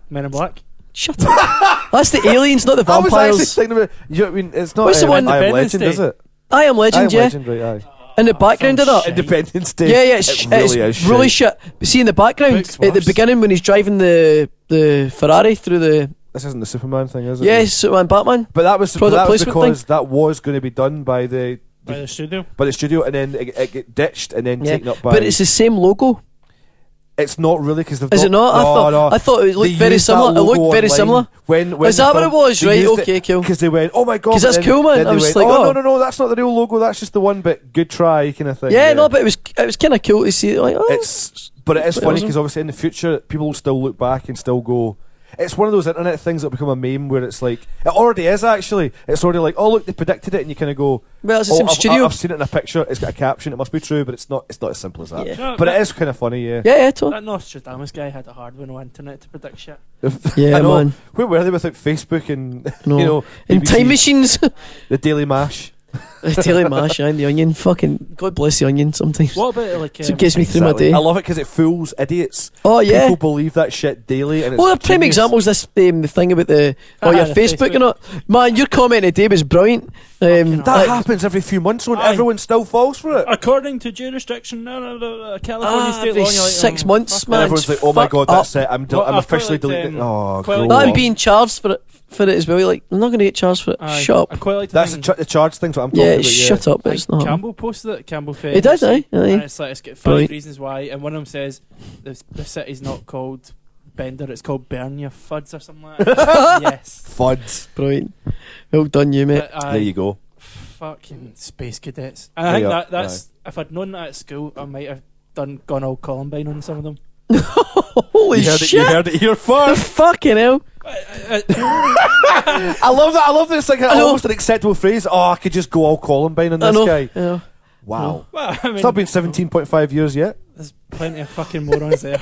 Men in Black. Shut up. That's the aliens, not the I was vampires. actually thinking about. You know what I mean? It's not. What's the one- I Am Independence Legend, Day? is it? I Am Legend. I Am Yeah. Legend, right? Aye. In the background of that. shit. Independence Day. Yeah, It really is really shit. shit. See in the background Looks at the worse. beginning when he's driving the Ferrari through the This isn't the Superman thing, is it? yes, Superman, Batman. But that was Product placement because thing. that was going to be done by the By the studio. studio, and then it get ditched and then Yeah, taken up by. but it's the same logo. It's not really because they've. Is it not? I thought it looked They very used that similar. It logo looked very online similar. When Is that what it was? Right, okay, cool. Because they went, oh my god, 'Cause that's and then- cool, man. then I they was went, like, oh oh. no, that's not the real logo. That's just the one. But good try, kind of thing. Yeah, no, but it was kind of cool to see. Like, oh, But it is But funny awesome. because obviously in the future people will still look back and still go. It's one of those internet things that become a meme where it's like it already is actually. It's already like, oh look, they predicted it, and you kind of go, well, it's the same I've studio. seen it in a picture. It's got a caption. It must be true, but it's not. It's not as simple as that. Yeah. No, But it is kind of funny, yeah. Yeah, totally. That Nostradamus guy had a hard one on internet to predict shit. Yeah, I know. man. Where were they without Facebook and No. you know In BBC, time machines. the Daily Mash? Daily Mash and the Onion. Fucking God bless the Onion sometimes. What about like? So it gets me through my day. I love it because it fools idiots. Oh yeah. People believe that shit daily, and it's Well, a prime genius. example is this the thing about your the Facebook Facebook. and all. Man, your comment today was brilliant. That like- happens every few months when Aye. everyone still falls for it. According to jurisdiction, California state every law, and you're like, 6 months, fuck man. And everyone's like, "Oh my fuck god, that's it! I'm Well, I officially quite liked, deleting." Oh, quite grow like- No, I'm up. being charged for it as well. You're like, I'm not going to get charged for it. Aye. Shut I up. quite like to That's think- the charge thing's what I'm talking Yeah, about. shut up. I It's think not. Campbell posted it. Campbell Fed. He did, aye. And it's like it's got 5 Brilliant. reasons why, and one of them says the city's not called Bender, it's called Burn Your Fuds or something like that. Yes. Fuds. Brilliant. Well done, you mate. But, There you go. Fucking space cadets. And I think Yeah, that's if I'd known that at school, I might have gone all Columbine on some of them. Holy You shit! heard it here first. Fucking hell! I love that. I love that. It's like know. almost an acceptable phrase. Oh, I could just go all Columbine on I this know. guy. Yeah. Wow. Well, I mean, It's not been 17.5 years yet. there's plenty of fucking morons there.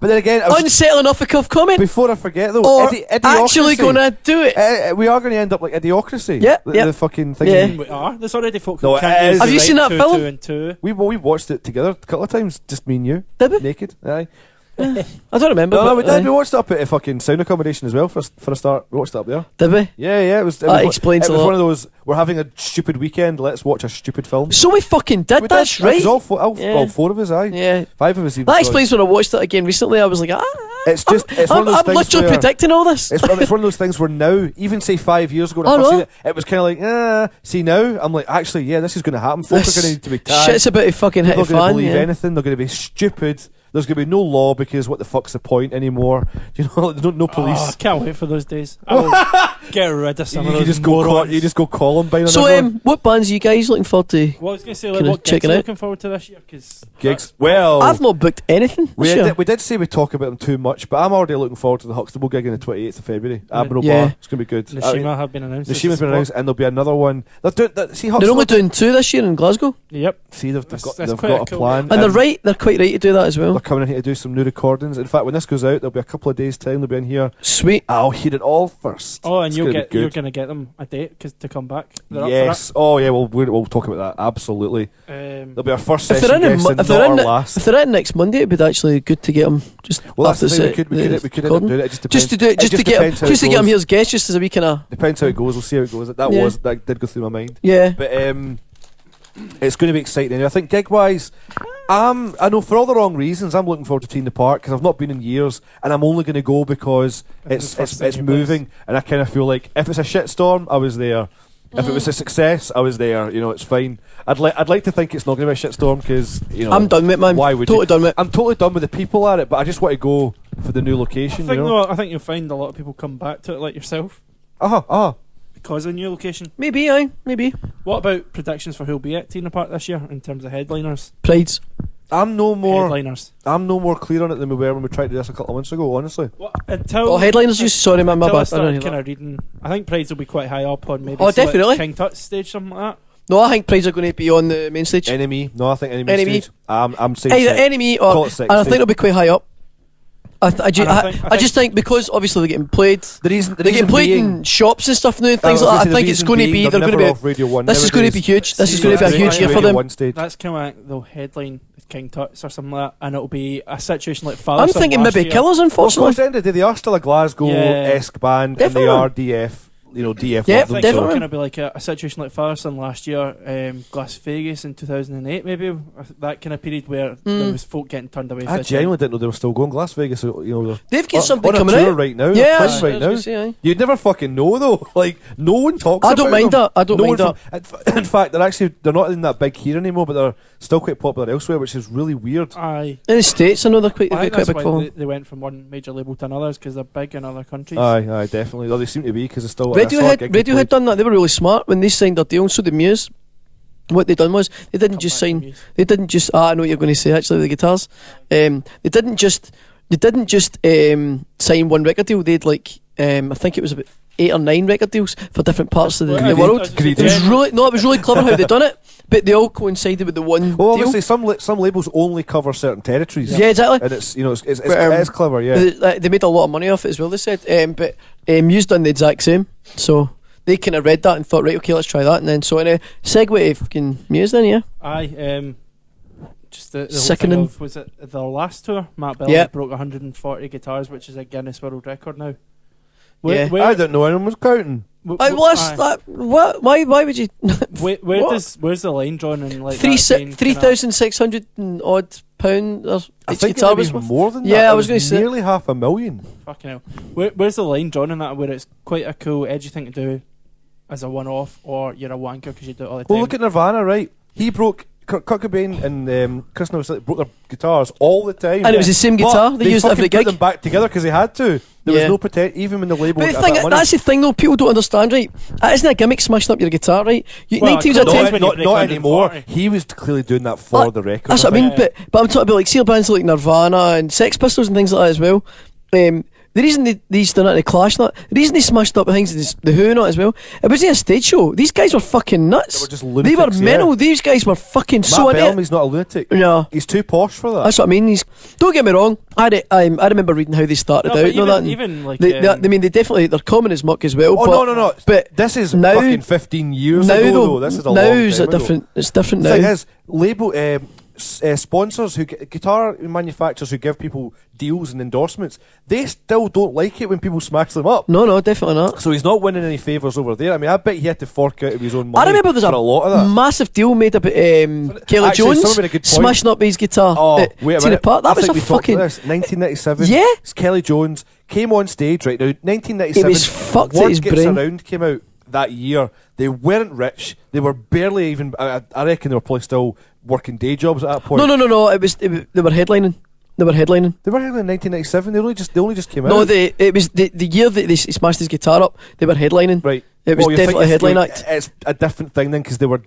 But then again, I was- Unsettling off the cuff comment. before I forget though, Or Idiocracy. actually gonna do it. We are going to end up like Idiocracy. Yeah, the, yeah. the fucking thing. Yeah. We are. There's already folk No, who it can't is. use Have the you right seen that two, film? 2 and 2. We watched it together a couple of times. Just me and you. Did we? Naked. Aye. I don't remember. No, but, we did. We watched it up at a fucking sound accommodation as well for a start. We watched it up there. Did we? Yeah. It was explains it a was lot. one of those. We're having a stupid weekend. Let's watch a stupid film. So we fucking did. That's right. It was all four of us. Aye. Yeah. 5 of us. Even. That explains when I watched it again recently. I was like, It's one of those I'm things literally where predicting all this. It's one of those things where now, even say 5 years ago, when I first seen it was kind of like, see now, I'm like, actually, yeah, this is going to happen. Folk are going to need to be tagged. Shit's about to fucking hit a They're not fan. going to believe anything. They're going to be stupid. There's going to be no law because what the fuck's the point anymore? You know, no police. I can't wait for those days. I will get rid of some of those you just go Columbine on So, everyone. what bands are you guys looking forward to? Well, I was going to say, Kinda what gigs checking are you out? looking forward to this year? Cause Gigs. Well, I've not booked anything this year. we did say we talk about them too much, but I'm already looking forward to the Huxtable gig on the 28th of February. Admiral Yeah. Bar. It's going to be good. Nishima have been announced. Nishima's been announced, and there'll be another one. They're only doing 2 this year in Glasgow. Yep. See, they've That's got quite a a cool plan. And they're right. They're quite right to do that as well. They're coming in here to do some new recordings. In fact, when this goes out, there'll be a couple of days' time. They'll be in here. Sweet. I'll hear it all first. Oh, and It's you're gonna be good. going to get them a date to come back. They're Yes. Oh, yeah. We'll talk about that. Absolutely. Up for that. They'll be our first If session they're in, guests and if not they're our in, last. if they're in next Monday, it'd be actually good to get them just Well, that's after the thing. the We could end up recording. doing it. It just depends. Just to do it, just to get depends how them, just it to get them goes. here as guests, just as a wee kind of Depends how it goes. We'll see how it goes. That did go through my mind. yeah. But it's going to be exciting. And I think gig wise, I know for all the wrong reasons, I'm looking forward to Teen the Park because I've not been in years, and I'm only going to go because it's moving, and I kind of feel like if it's a shitstorm, I was there. If it was a success, I was there. You know, it's fine. I'd like to think it's not going to be a shitstorm because I'm done with it, man. Why would totally you? done with it. I'm totally done with the people at it, but I just want to go for the new location. I think you'll find a lot of people come back to it like yourself because of the new location. Maybe. What about predictions for who'll be at Teen Park this year in terms of headliners? Prides. I'm no more Headliners. clear on it than we were when we tried to do this a couple of months ago. Honestly. Until Headliners. Sorry, man. My until I bad. I started don't know kind that. of reading. I think Prides will be quite high up on maybe. Oh, say, like, definitely. King Tut's stage, something like that. No, I think Prides are going to be on the main stage. Enemy. No, I think enemy. Enemy. Stage. I'm saying Either six. Enemy Call or, it six and I think stage. it'll be quite high up. I I just think because obviously they're getting played. The reason They're getting played being, in shops and stuff now and things like that. I think it's going to be. They're going to be. Radio 1 This is going to be huge. This is going to be a huge year for Radio them. 1 stage. That's kind of like they'll headline King Tut's or something like that, and it'll be a situation like Father. I'm thinking maybe Killers, Well, of unfortunately. course, at the end of the day, they are still a Glasgow-esque band, Definitely. and they are DF. You know, DF. Yeah, I love them, think definitely. it's going to be like a situation like Father Son last year, Las Vegas in 2008, maybe that kind of period where there was folk getting turned away. I genuinely didn't know they were still going Las Vegas. You know, They've got something on a coming tour out right now. Yeah, They're I playing was right now. gonna say, aye. You'd never fucking know though. Like no one talks. I don't about mind them. that. I don't No mind one that. In fact, they're not in that big here anymore, but they're still quite popular elsewhere, which is really weird. Aye. In the States, I know they're quite, I think quite a that's big why following. they went from one major label to another because they're big in other countries. Aye, definitely. Well, they seem to be because it's still. I saw a gig they Radiohead played. done that. They were really smart when they signed their deal. So the Muse, what they done was they didn't just Come back to sign. Muse. They didn't just. I know what you're going to say. Actually, the guitars. They didn't just. They didn't just sign one record deal. They'd like. I think it was about 8 or 9 record deals for different parts of the Well, world. Greedy. It was really clever how they done it. But they all coincided with the one Well, deal. obviously, some labels only cover certain territories. Yeah, exactly. And it's it's But, clever. Yeah. They made a lot of money off it as well. They said, but Muse done the exact same. So they kind of read that and thought, right, okay, let's try that. And then so in a segue to fucking Muse, then yeah. Aye. Just the whole Sickening. thing of, was it their last tour? Matt Bell Yeah. broke 140 guitars, which is a Guinness World Record now. Yeah. I didn't know anyone was counting. Why would you? Where's the line drawn in like Three that being kinda- 3,600 and odd pound. I Each think guitar it was was worth. more than that. Yeah, I It was gonna say- nearly 500,000. Fucking hell. Where's the line drawn in that where it's quite a cool, edgy thing to do as a one-off, or you're a wanker because you do it all the time? Well, look at Nirvana, right? He broke. Kurt Cobain and Chris Novoselic broke their guitars all the time. And it was the same guitar. But They used it every fucking put gig. them back together because they had to. There Yeah. was no pretend, even when the label. But had the thing, that money. that's the thing though. People don't understand, right? That isn't a gimmick smashing up your guitar, right? You, Well, 9 times out of it 10. depends when you not, break not anymore. 140. He was clearly doing that for the record. That's what I mean. Yeah. But I'm talking about like see bands like Nirvana and Sex Pistols and things like that as well. The reason these done it to Clash, not the reason they smashed up things is the Who and that as well. It wasn't a stage show. These guys were fucking nuts. They were just They lunatics, were mental. yeah. These guys were fucking Matt so into it. Bellamy's not a lunatic. No. He's too posh for that. That's what I mean. Don't get me wrong. I remember reading how they started No, out. but and all that, and even like I mean, they definitely they're common as muck as well. Oh but, no! But This is now- fucking 15 years now ago. though, This is a long now's time a different. It's different The now. thing is, label. sponsors, guitar manufacturers who give people deals and endorsements, they still don't like it when people smash them up. No, definitely not. So he's not winning any favours over there. I mean, I bet he had to fork out of his own money. I remember there's for a lot of that. massive deal made about Kelly Jones smashing up his guitar at Tina Park. That was a fucking 1997. Yeah, Kelly Jones came on stage right now. 1997. It was fucked at Word his Gets brain. Around came out that year. They weren't rich. They were barely even. I reckon they were probably still working day jobs at that point. No. It was they were headlining. They were headlining. They were headlining in 1997. They only just came out. No, it was the year that he smashed his guitar up. They were headlining. Right. It was definitely a headline act. It's a different thing then, because they were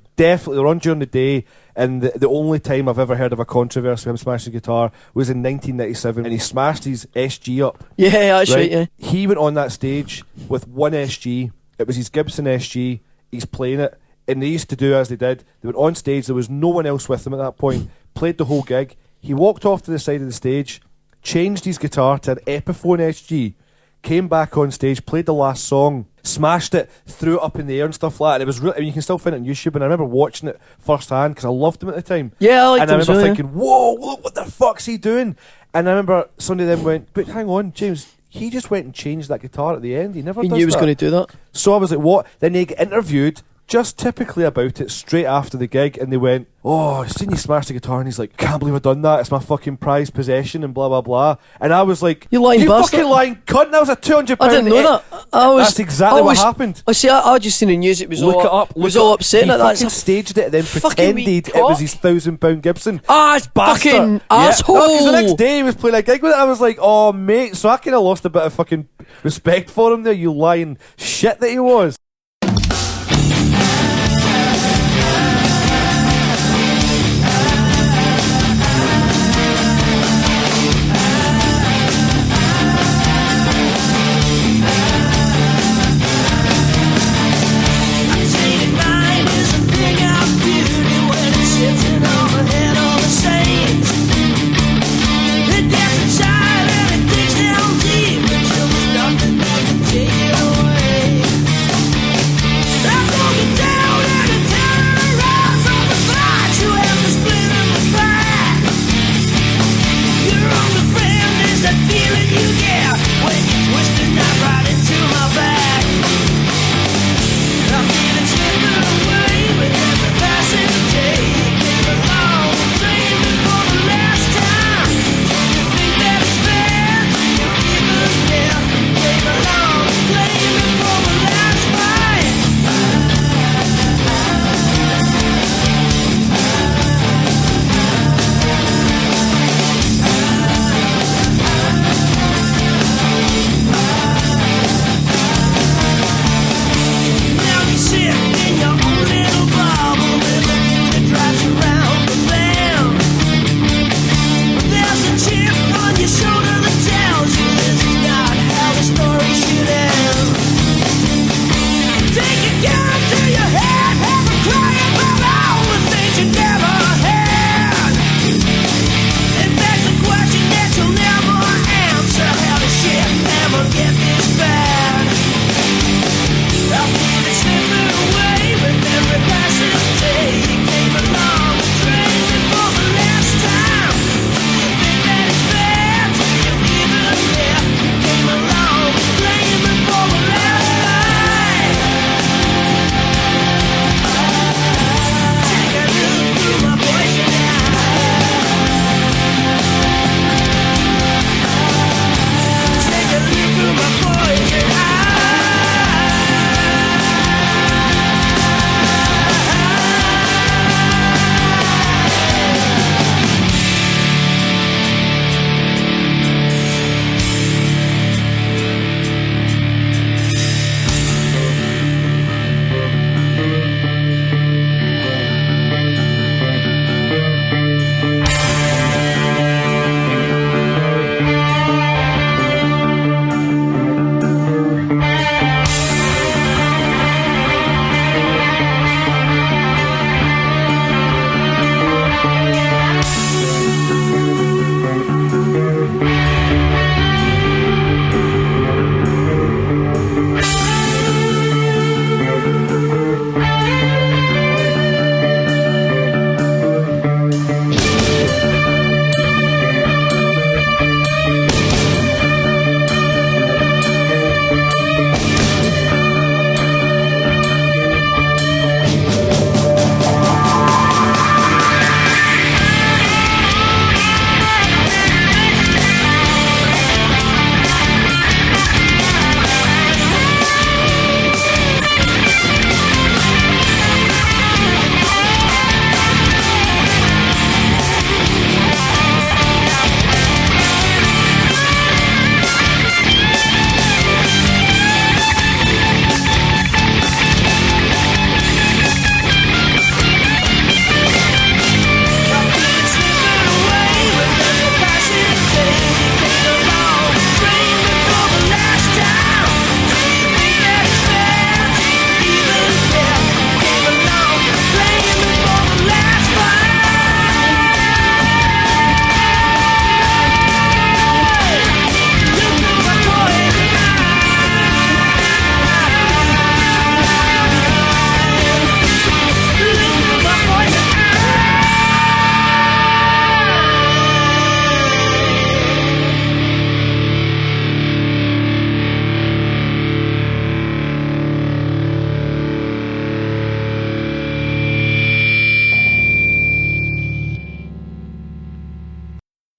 on during the day, and the only time I've ever heard of a controversy of him smashing a guitar was in 1997, and he smashed his SG up. Yeah, that's right. Yeah. He went on that stage with one SG. It was his Gibson SG. He's playing it, and they used to do as they did. They went on stage. There was no one else with them at that point. Played the whole gig. He walked off to the side of the stage, changed his guitar to an Epiphone SG, came back on stage, played the last song, smashed it, threw it up in the air and stuff like that. And it was really, I mean, you can still find it on YouTube, and I remember watching it firsthand because I loved him at the time. Yeah, I liked him. And I remember thinking, whoa, look, what the fuck's he doing? And I remember somebody then went, but hang on, James, he just went and changed that guitar at the end. He never He does knew he was that. going to do that. So I was like, what? Then they get interviewed just typically about it straight after the gig, and they went, oh, I've seen you smash the guitar, and he's like, can't believe I've done that, it's my fucking prized possession, and blah blah blah. And I was like, you lying bastard, fucking lying cunt, that was a £200. I didn't know that. That's exactly what happened. I see, I just seen the news, it was look all it up, was all upset. He fucking staged it and then pretended it was his £1,000 Gibson. It's fucking asshole. Because the next day he was playing a gig with it. I was like, oh mate, so I kind of lost a bit of fucking respect for him there, you lying shit that he was.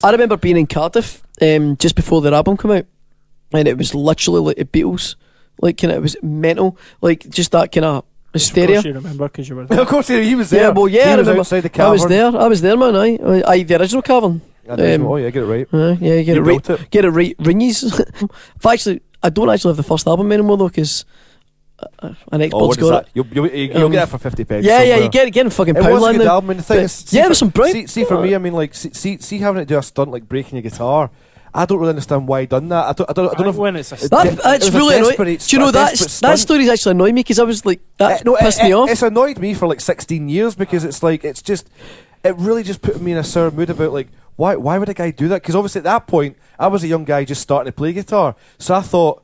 I remember being in Cardiff just before their album came out, and it was literally like the Beatles. Like, kind of, it was mental. Like, just that kind of hysteria. Of course you remember, because you were there. Of course he was there. Yeah, well, yeah, he I was remember. outside the cavern. I was there, man. Aye, the original cavern. Oh yeah, get it right. Yeah, get You it right. built it. Get it right. Ringies. I don't actually have the first album anymore though, because an ex-bud's got it. You'll get it for 50 pence. Yeah, somewhere. you get it in fucking It was a Poundland good now. album, and the thing But- is, yeah, there's some brilliant. See, for me, I mean, like, see having it do a stunt like breaking your guitar. I don't really understand why he done that. I don't know if when it's a That's really annoying. Do you know that story's actually annoying me, because I was like, that pissed me off. It's annoyed me for like 16 years, because it's like, it really just put me in a sour mood about like, why would a guy do that? Because obviously at that point I was a young guy just starting to play guitar, so I thought,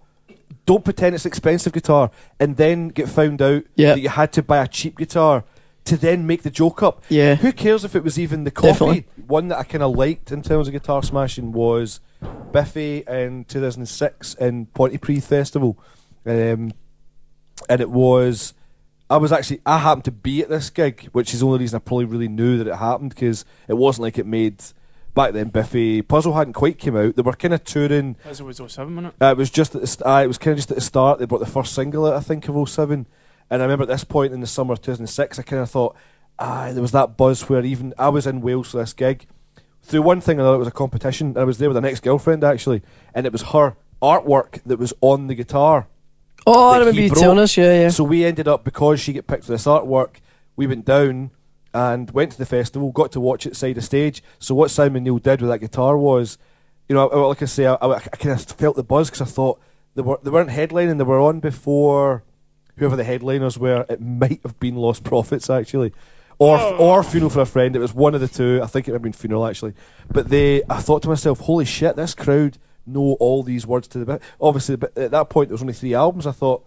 don't pretend it's expensive guitar and then get found out that you had to buy a cheap guitar to then make the joke up. Yeah. Who cares if it was even the copy? Definitely. One that I kind of liked in terms of guitar smashing was Biffy in 2006 in Pontypridd Festival, and it was. I happened to be at this gig, which is the only reason I probably really knew that it happened, because it wasn't like it made. Back then, Biffy Puzzle hadn't quite come out. They were kind of touring. Puzzle was 07, wasn't it was just at the it was kind of just at the start. They brought the first single out, I think, of 07. And I remember at this point in the summer of 2006, I kind of thought, there was that buzz where even I was in Wales for this gig. Through one thing or another, it was a competition, and I was there with an ex-girlfriend actually, and it was her artwork that was on the guitar. Oh, I remember you telling us, yeah. So we ended up, because she got picked for this artwork, we went down and went to the festival, got to watch it side of stage. So what Simon Neil did with that guitar was, you know, like I say, I kind of felt the buzz, because I thought they weren't headlining, they were on before whoever the headliners were. It might have been Lost Prophets actually, or Funeral for a Friend. It was one of the two. I think it might have been Funeral actually. But I thought to myself, holy shit, this crowd know all these words to the bit. Obviously, but at that point there was only 3 albums. I thought,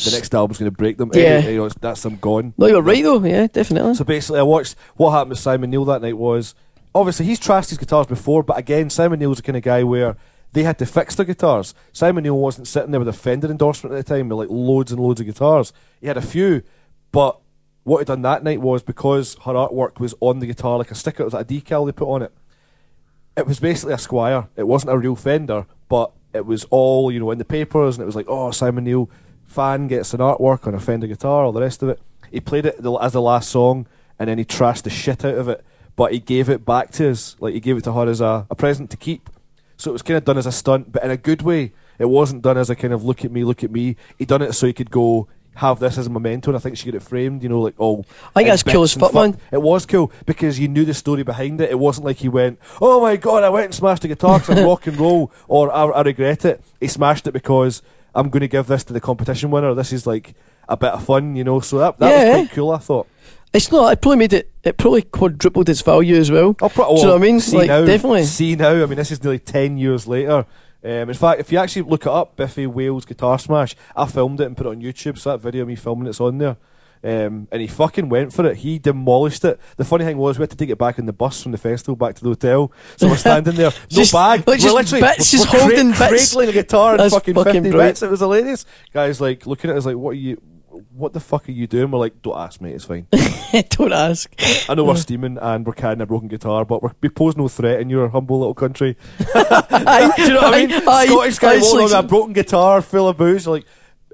the next album's going to break them. Yeah. You know, that's them gone. No, you're right though. Yeah, definitely. So basically, I watched what happened with Simon Neil that night. Was obviously he's trashed his guitars before, but again, Simon Neil's the kind of guy where they had to fix their guitars. Simon Neil wasn't sitting there with a Fender endorsement at the time with like loads and loads of guitars. He had a few, but what he done that night was, because her artwork was on the guitar like a sticker, it was like a decal they put on it. It was basically a Squire. It wasn't a real Fender, but it was all, you know, in the papers, and it was like, oh, Simon Neil fan gets an artwork on a Fender guitar, all the rest of it. He played it as the last song, and then he trashed the shit out of it, but he gave it back to us, like he gave it to her as a present to keep. So it was kind of done as a stunt, but in a good way. It wasn't done as a kind of look at me. He done it so he could go have this as a memento, and I think she got it framed, you know, like all. I think that's cool as fuck, man. It was cool because you knew the story behind it. It wasn't like he went, oh my god, I went and smashed the guitar because I'm rock and roll, or I regret it. He smashed it because I'm going to give this to the competition winner. This is like a bit of fun, you know. So that was quite cool, I thought. It's not. It probably made it. It probably quadrupled its value as well. Do you know what I mean? Like, now, definitely. See now. I mean, this is nearly 10 years later. In fact, if you actually look it up, Biffy Wales Guitar Smash, I filmed it and put it on YouTube. So that video of me filming it's on there. And he fucking went for it. He demolished it. The funny thing was, we had to take it back on the bus from the festival back to the hotel. So we're standing there, no bag. Like we're literally bits, just holding bits. cradling a guitar and That's fucking fucking 50 brilliant. bits. It was hilarious. Guys like looking at us like, what the fuck are you doing? We're like, don't ask, mate, it's fine. Don't ask. I know we're steaming and we're carrying a broken guitar, but we pose no threat in your humble little country. Do you know what I mean? Scottish guy walking on with a broken guitar full of booze, like,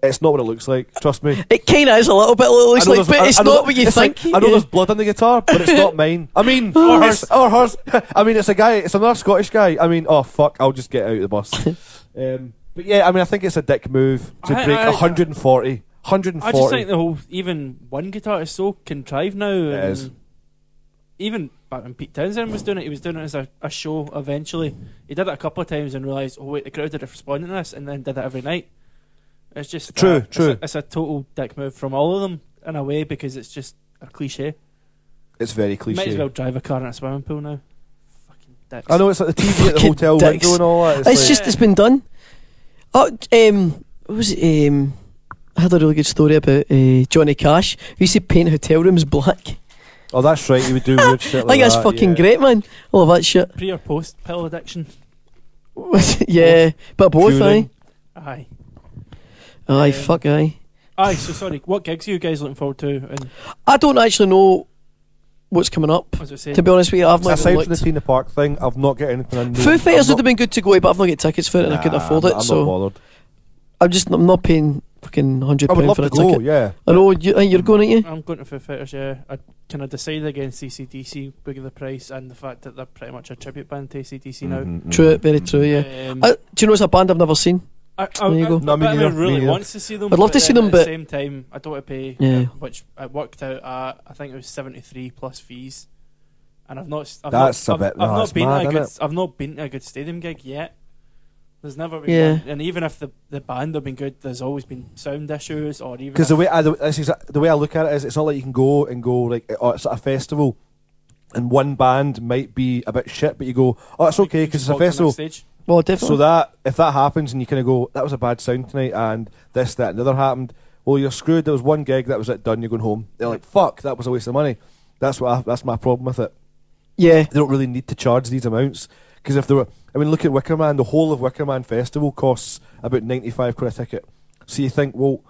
it's not what it looks like, trust me. It kind of is a little bit what it looks like, but it's not what you think. Like, I know there's blood on the guitar, but it's not mine. I mean, or hers. I mean, it's another Scottish guy. I mean, oh fuck, I'll just get out of the bus. But yeah, I mean, I think it's a dick move to break 140. I just think the whole, even one guitar is so contrived now. It is. Even back when Pete Townsend was doing it, he was doing it as a show eventually. He did it a couple of times and realised, oh wait, the crowd did respond to this, and then did it every night. It's just true. It's a total dick move from all of them in a way, because it's just a cliche. It's very cliche. Might as well drive a car in a swimming pool now. Fucking dicks. I know, it's like the TV at the hotel dicks. window and all that. It's like, just, it's been done. Oh, what was it? I had a really good story about Johnny Cash, who used to paint hotel rooms black. oh, that's right, he would do weird shit like I think that's that, fucking great, man. I love that shit. Pre or post pill addiction? Yeah, but both, Curing. Aye. Aye, fuck aye. Aye, so sorry, what gigs are you guys looking forward to? And I don't actually know what's coming up. As I say, To be honest with you, I've not Aside even from the looked. Tina Park thing, I've not got anything. I know. Foo Fighters I'm would have been good to go, but I've not got tickets for it, and I couldn't afford it. I'm So not bothered. I'm not paying fucking £100 I would love for to a go. ticket. Yeah. I know you're going, aren't you? I'm going to Foo Fighters. Yeah, I kind of decided against ACDC because of the price and the fact that they're pretty much a tribute band to ACDC now. True, very true. Yeah. Do you know it's a band I've never seen? I There you go. No, me I neither, really me neither. wants to see them. I'd love to see them, at but- the same time, I don't want to pay. Yeah. Which I worked out at, I think it was 73 plus fees, and I've not. That's a bit- I've no, not it's been mad, to a good. innit? I've not been to a good stadium gig yet. There's never been Yeah. one, and even if the band have been good, there's always been sound issues, or even Because if- the way I look at it is, it's not like you can go like, oh, it's at a festival, and one band might be a bit shit, but you go, oh, it's okay because it's a walk to the next festival. stage. Well, definitely. So that if that happens and you kind of go, that was a bad sound tonight, and this, that, and the other happened. Well, you're screwed. There was one gig, that was it, done. You're going home. They're like, fuck, that was a waste of money. That's my problem with it. yeah. They don't really need to charge these amounts, because if they were, I mean, look at Wickerman. The whole of Wickerman Festival costs about 95 quid a ticket. So you think, well,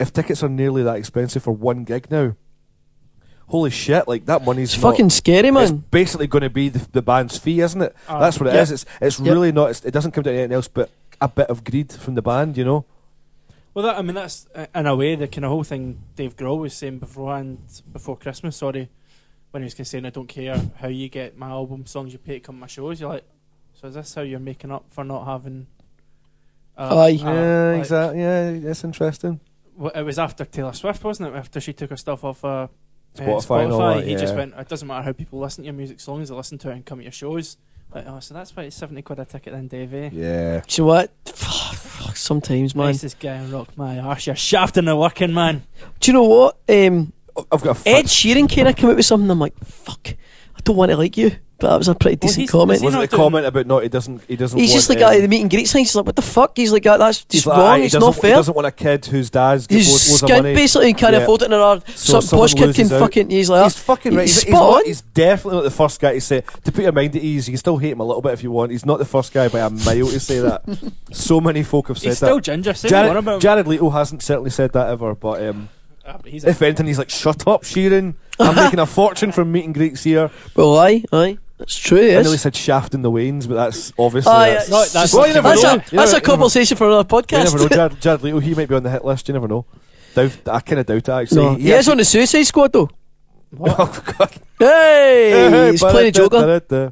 if tickets are nearly that expensive for one gig now, holy shit! Like that money's It's not- fucking scary, It's man. basically going to be the band's fee, isn't it? That's what it yeah. is. It's really not. It doesn't come to anything else but a bit of greed from the band, you know. Well, that's in a way the kind of whole thing Dave Grohl was saying before Christmas. Sorry, when he was saying, "I don't care how you get my album songs, you pay to come to my shows." You're like, so is this how you're making up for not having? Aye. Yeah, like- exactly. Yeah, that's interesting. Well, it was after Taylor Swift, wasn't it? After she took her stuff off Spotify and all that, he just yeah. went, it doesn't matter how people listen to your music, as long as they listen to it and come to your shows. Like, oh, so that's why it's 70 quid a ticket then, Dave, eh? Yeah. Do you know what? Fuck, sometimes, man. Nicest guy and rock my arse, you're shafting the working man. Do you know what? I've got a Ed Sheeran kind of came out with something. I'm like, fuck, I don't want to like you. But that was a pretty decent he's- comment. is he Was it not the comment about not? He doesn't. He's want, just like at the meet and greet sign. He's like, what the fuck? He's like, that's he's just like, wrong. he It's doesn't- not He fair. doesn't want a kid whose dad's got He's loads of skint money. basically and can't Yeah. afford it, and our So some posh someone kid can loses out. fucking. He's like, He's fucking right. He's He's spot not, on. he's definitely not the first guy to say. To put your mind at ease, you can still hate him a little bit if you want. He's not the first guy by a mile to say that. So many folk have said He's still that. ginger, say what you want about him. Jared Leto hasn't certainly said that ever, but But he's if anything, he's like, shut up, Sheeran. I'm making a fortune from meet and greets here. Well, aye, that's true. I Yes. nearly said shaft in the wains, but that's obviously. Aye, that's, well, you never that's know. a conversation for another You never know. podcast. Jared Leto, he might be on the hit list. You never know. I kind of doubt it, actually. No, he is on the Suicide Squad though. Oh, God. Hey, he's playing a Joker.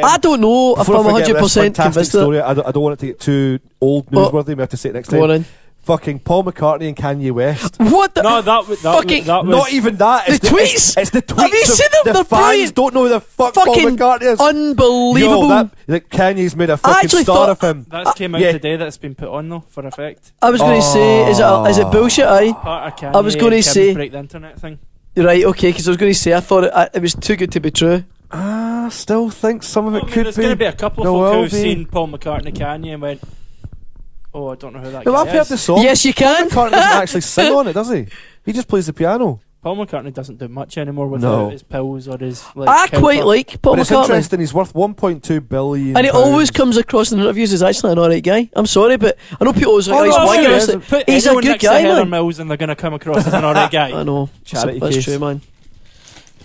I don't know if Before I'm I forget 100% this fantastic convinced of it. story, I don't want it to get too old newsworthy. We have to say it next Go on time. in. Fucking Paul McCartney and Kanye West. What the? No, that was Not even that. It's The tweets? It's the tweets. Have you seen them? The They're fans brilliant. don't know who the fuck Paul Fucking McCartney is. unbelievable. Yo, that Kanye's made a fucking actually star thought- of him. That's came out yeah. today. That's been put on though for effect. I was going to say, is it bullshit? Aye. Part of Kanye I was gonna and Kim's say- break the internet thing. Right, okay, because I was going to say, I thought it was too good to be true. I still think some of it I mean, could there's be. going to be a couple There of folk will who've be. seen Paul McCartney, Kanye, and went, "Oh, I don't know who that No, guy I've heard is." the song. Yes, you can. Paul McCartney doesn't actually sing on it, does he? He just plays the piano. Paul McCartney doesn't do much anymore without No. his pills or his. Like, I quite Cowper. like Paul But it's McCartney. interesting. He's worth 1.2 billion. And he always comes across in interviews as actually an alright guy. I'm sorry, but I know people always like, Oh, oh, he's no, wanking. sure, It's he like, Put he's a anyone good next to guy, Heather man. Mills and they're going to come across as an alright guy. I know. Charity That's case. true, man.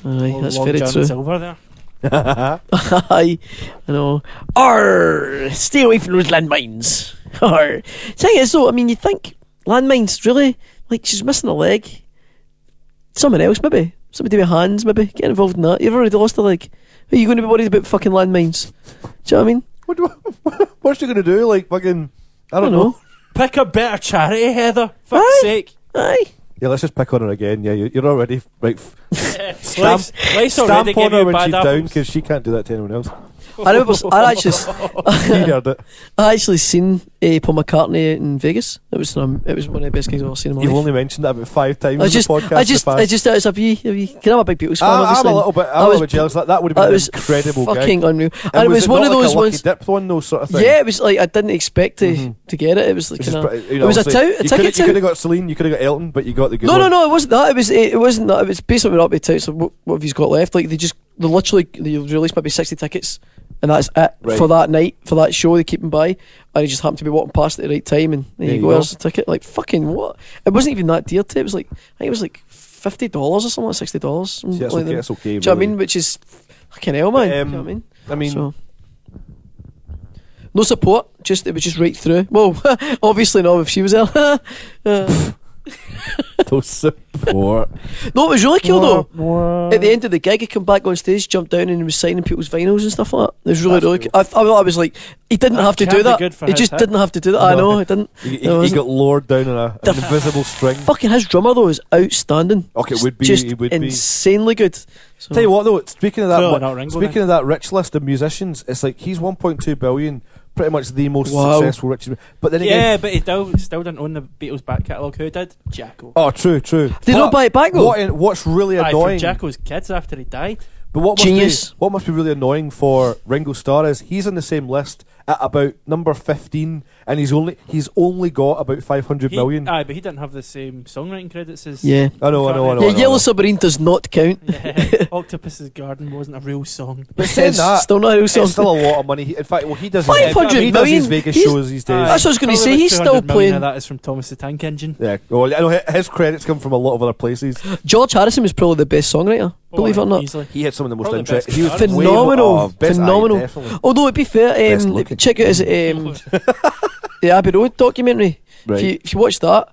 Aye, Oh, that's long very John true. Silver there. Aye, I know. Or stay away from those landmines. Or thing is though, I mean, you think landmines really like she's missing a leg. Someone else maybe, somebody with hands maybe get involved in that. You've already lost a leg. Are you going to be worried about fucking landmines? Do you know what I mean? What's she gonna do? Like fucking? I don't know. Pick a better charity, Heather. Fuck's Aye. sake. Aye. Yeah, let's just pick on her again. Yeah, you're already right. Life's already Stamp on gave her you when bad she's down apples. because she can't do that to anyone else. I remember. You heard it. I actually seen Paul McCartney in Vegas. It was one of the best gigs I've ever seen in my You've life. only mentioned that about 5 times I in just, the podcast. I just, as a can I'm a big Beatles fan. I'm obviously. a little bit. I I'm a was- little bit jealous. That would have been It an was incredible fucking gig. unreal, and it was it one not of like those a lucky ones. dip one, those sort of thing. Yeah, it was like I didn't expect to get it. It was like Which is kinda, pretty- it was a obviously, ticket. You could tout. have got Celine. You could have got Elton, but you got the good No, one. it wasn't that. It wasn't that. It was basically up to tout. So what have you got left? Like they literally released maybe 60 tickets, and that's it Right. for that night for that show. They keep them by, and he just happened to be walking past at the right time, and there you go. There's the ticket. Like fucking what? It wasn't even that dear to. It was like I think it was like $50 or something like $60. See, that's like okay. That's okay. Do you know what I really. mean? Which is fucking hell, man. Do you know what I mean? So, no support. It was just right through. Well, obviously not if she was there. No support. No, it was really cool though. At the end of the gig, he came back on stage, jumped down, and he was signing people's vinyls and stuff like that. It was really cool. I was like, he didn't have to do that. He just didn't have to do that. I know, he didn't. He got lowered down on an invisible string. Fucking his drummer though is outstanding. Okay, it would be. Just it would insanely good. So. Tell you what though, speaking of Ringo, speaking of that rich list of musicians, it's like he's 1.2 billion. Pretty much the most successful richest. But then again, but he still didn't own the Beatles back catalogue. Who did? Jacko. Oh, true. Did he not buy it back though? What's really annoying? For Jacko's kids after he died. But what must be really annoying for Ringo Starr is he's on the same list at about number 15, and he's only got about 500 million. Aye, but he didn't have the same songwriting credits as. Yeah, I know. Yeah, Yellow Submarine does not count. Yeah, Octopus's Garden wasn't a real song. But saying that, still not a real song. It's still a lot of money. In fact, he does 500 does his Vegas shows these days. That's what I was going to say. He's still playing. Of that is from Thomas the Tank Engine. Yeah, well, I know his credits come from a lot of other places. George Harrison was probably the best songwriter. Believe it or not, easily. He had some of the most Probably interesting. best He was guitarist. phenomenal. phenomenal. Phenomenal. Although to be fair, check out his the Abbey Road documentary. Right. If you watch that,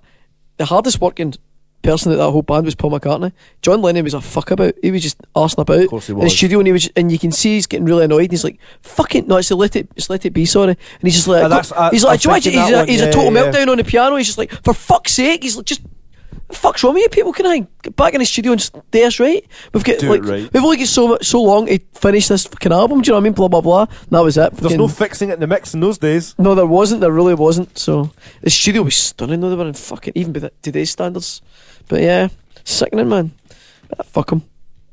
the hardest working person at that whole band was Paul McCartney. John Lennon was a fuck about. He was just arsing about Of course he in the was. studio, and you can see he's getting really annoyed. And he's like, "Fucking no, it's Let It Be, sorry." And he's just like, he's like, he's a total meltdown on the piano. He's just like, for fuck's sake, he's like, just. The fuck's wrong with you people? Can I get back in the studio and just do this right? We've only got so long to finish this fucking album. Do you know what I mean? Blah blah blah. And that was it. There's no fixing it in the mix in those days. No, there wasn't. There really wasn't. So the studio was stunning though. They were in fucking even by today's standards. But yeah, sickening, man. Fuck him.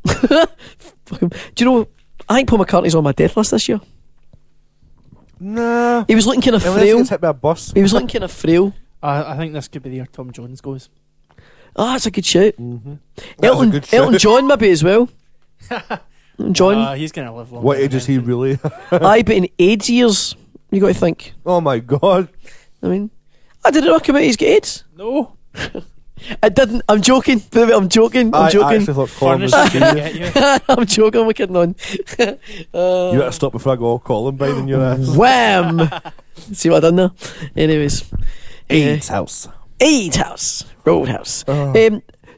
Fuck him. Do you know? I think Paul McCartney's on my death list this year. Nah. He was looking kind of Unless frail. he gets hit by a bus. He was looking kind of frail. I think this could be the year Tom Jones goes. Ah, that's a good shout. Mm-hmm. Elton John maybe as well. Elton John. He's going to live long. What age is he really? Aye, but in AIDS years, you got to think. Oh my god. I mean, I didn't know about he's got AIDS. No. I didn't. I'm joking. I'm joking. I actually thought Colin was genius. I'm joking. I'm kidding on. You better stop before I go all Colin biting your ass. Wham! See what I done there? Anyways. AIDS House. AIDS House. Roadhouse.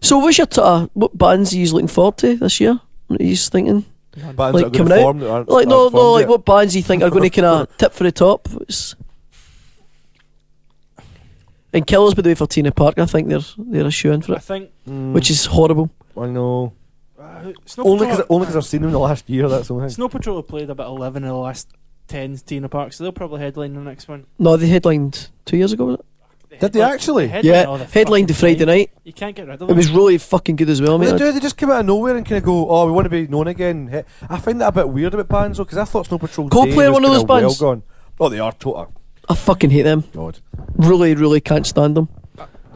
So what's your what bands are you looking forward to this year? What are you thinking? Bands like that are coming going to out? form that aren't Like no, formed like yet. what bands do you think are going to kind of tip for the top? And Killers, by the way, for Tina Parker, I think they're a shoe in for I it, think. which is horrible. I know. Snow Only Patrol- because I've seen them in the last year. That's the only thing. Snow Patrol have played about 11 in the last 10 Tina Park, so they'll probably headline the next one. No, they headlined 2 years ago, was it? Did they actually? Yeah, headlined the Friday night. You can't get rid of them. It was really fucking good as well, Well, mate. they just come out of nowhere and kind of go, oh, we want to be known again. I find that a bit weird about bands though, because I thought Snow Patrol Coldplay are one of those bands. Well gone. Oh, they are total. I fucking hate them. God. Really, really can't stand them.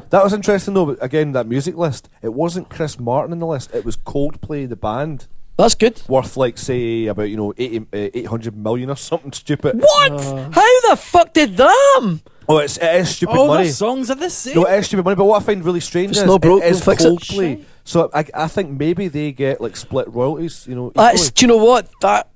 That was interesting though. But again, that music list. It wasn't Chris Martin in the list. It was Coldplay, the band. That's good. Worth like say about 800 million or something stupid. What? How the fuck did that? Oh, it is stupid All money. the songs are the same. No, it is stupid money. But what I find really strange It's is not broke, it is we'll fix it. Coldplay. So I think maybe they get like split royalties. You know, That's, equally. do you know what? That's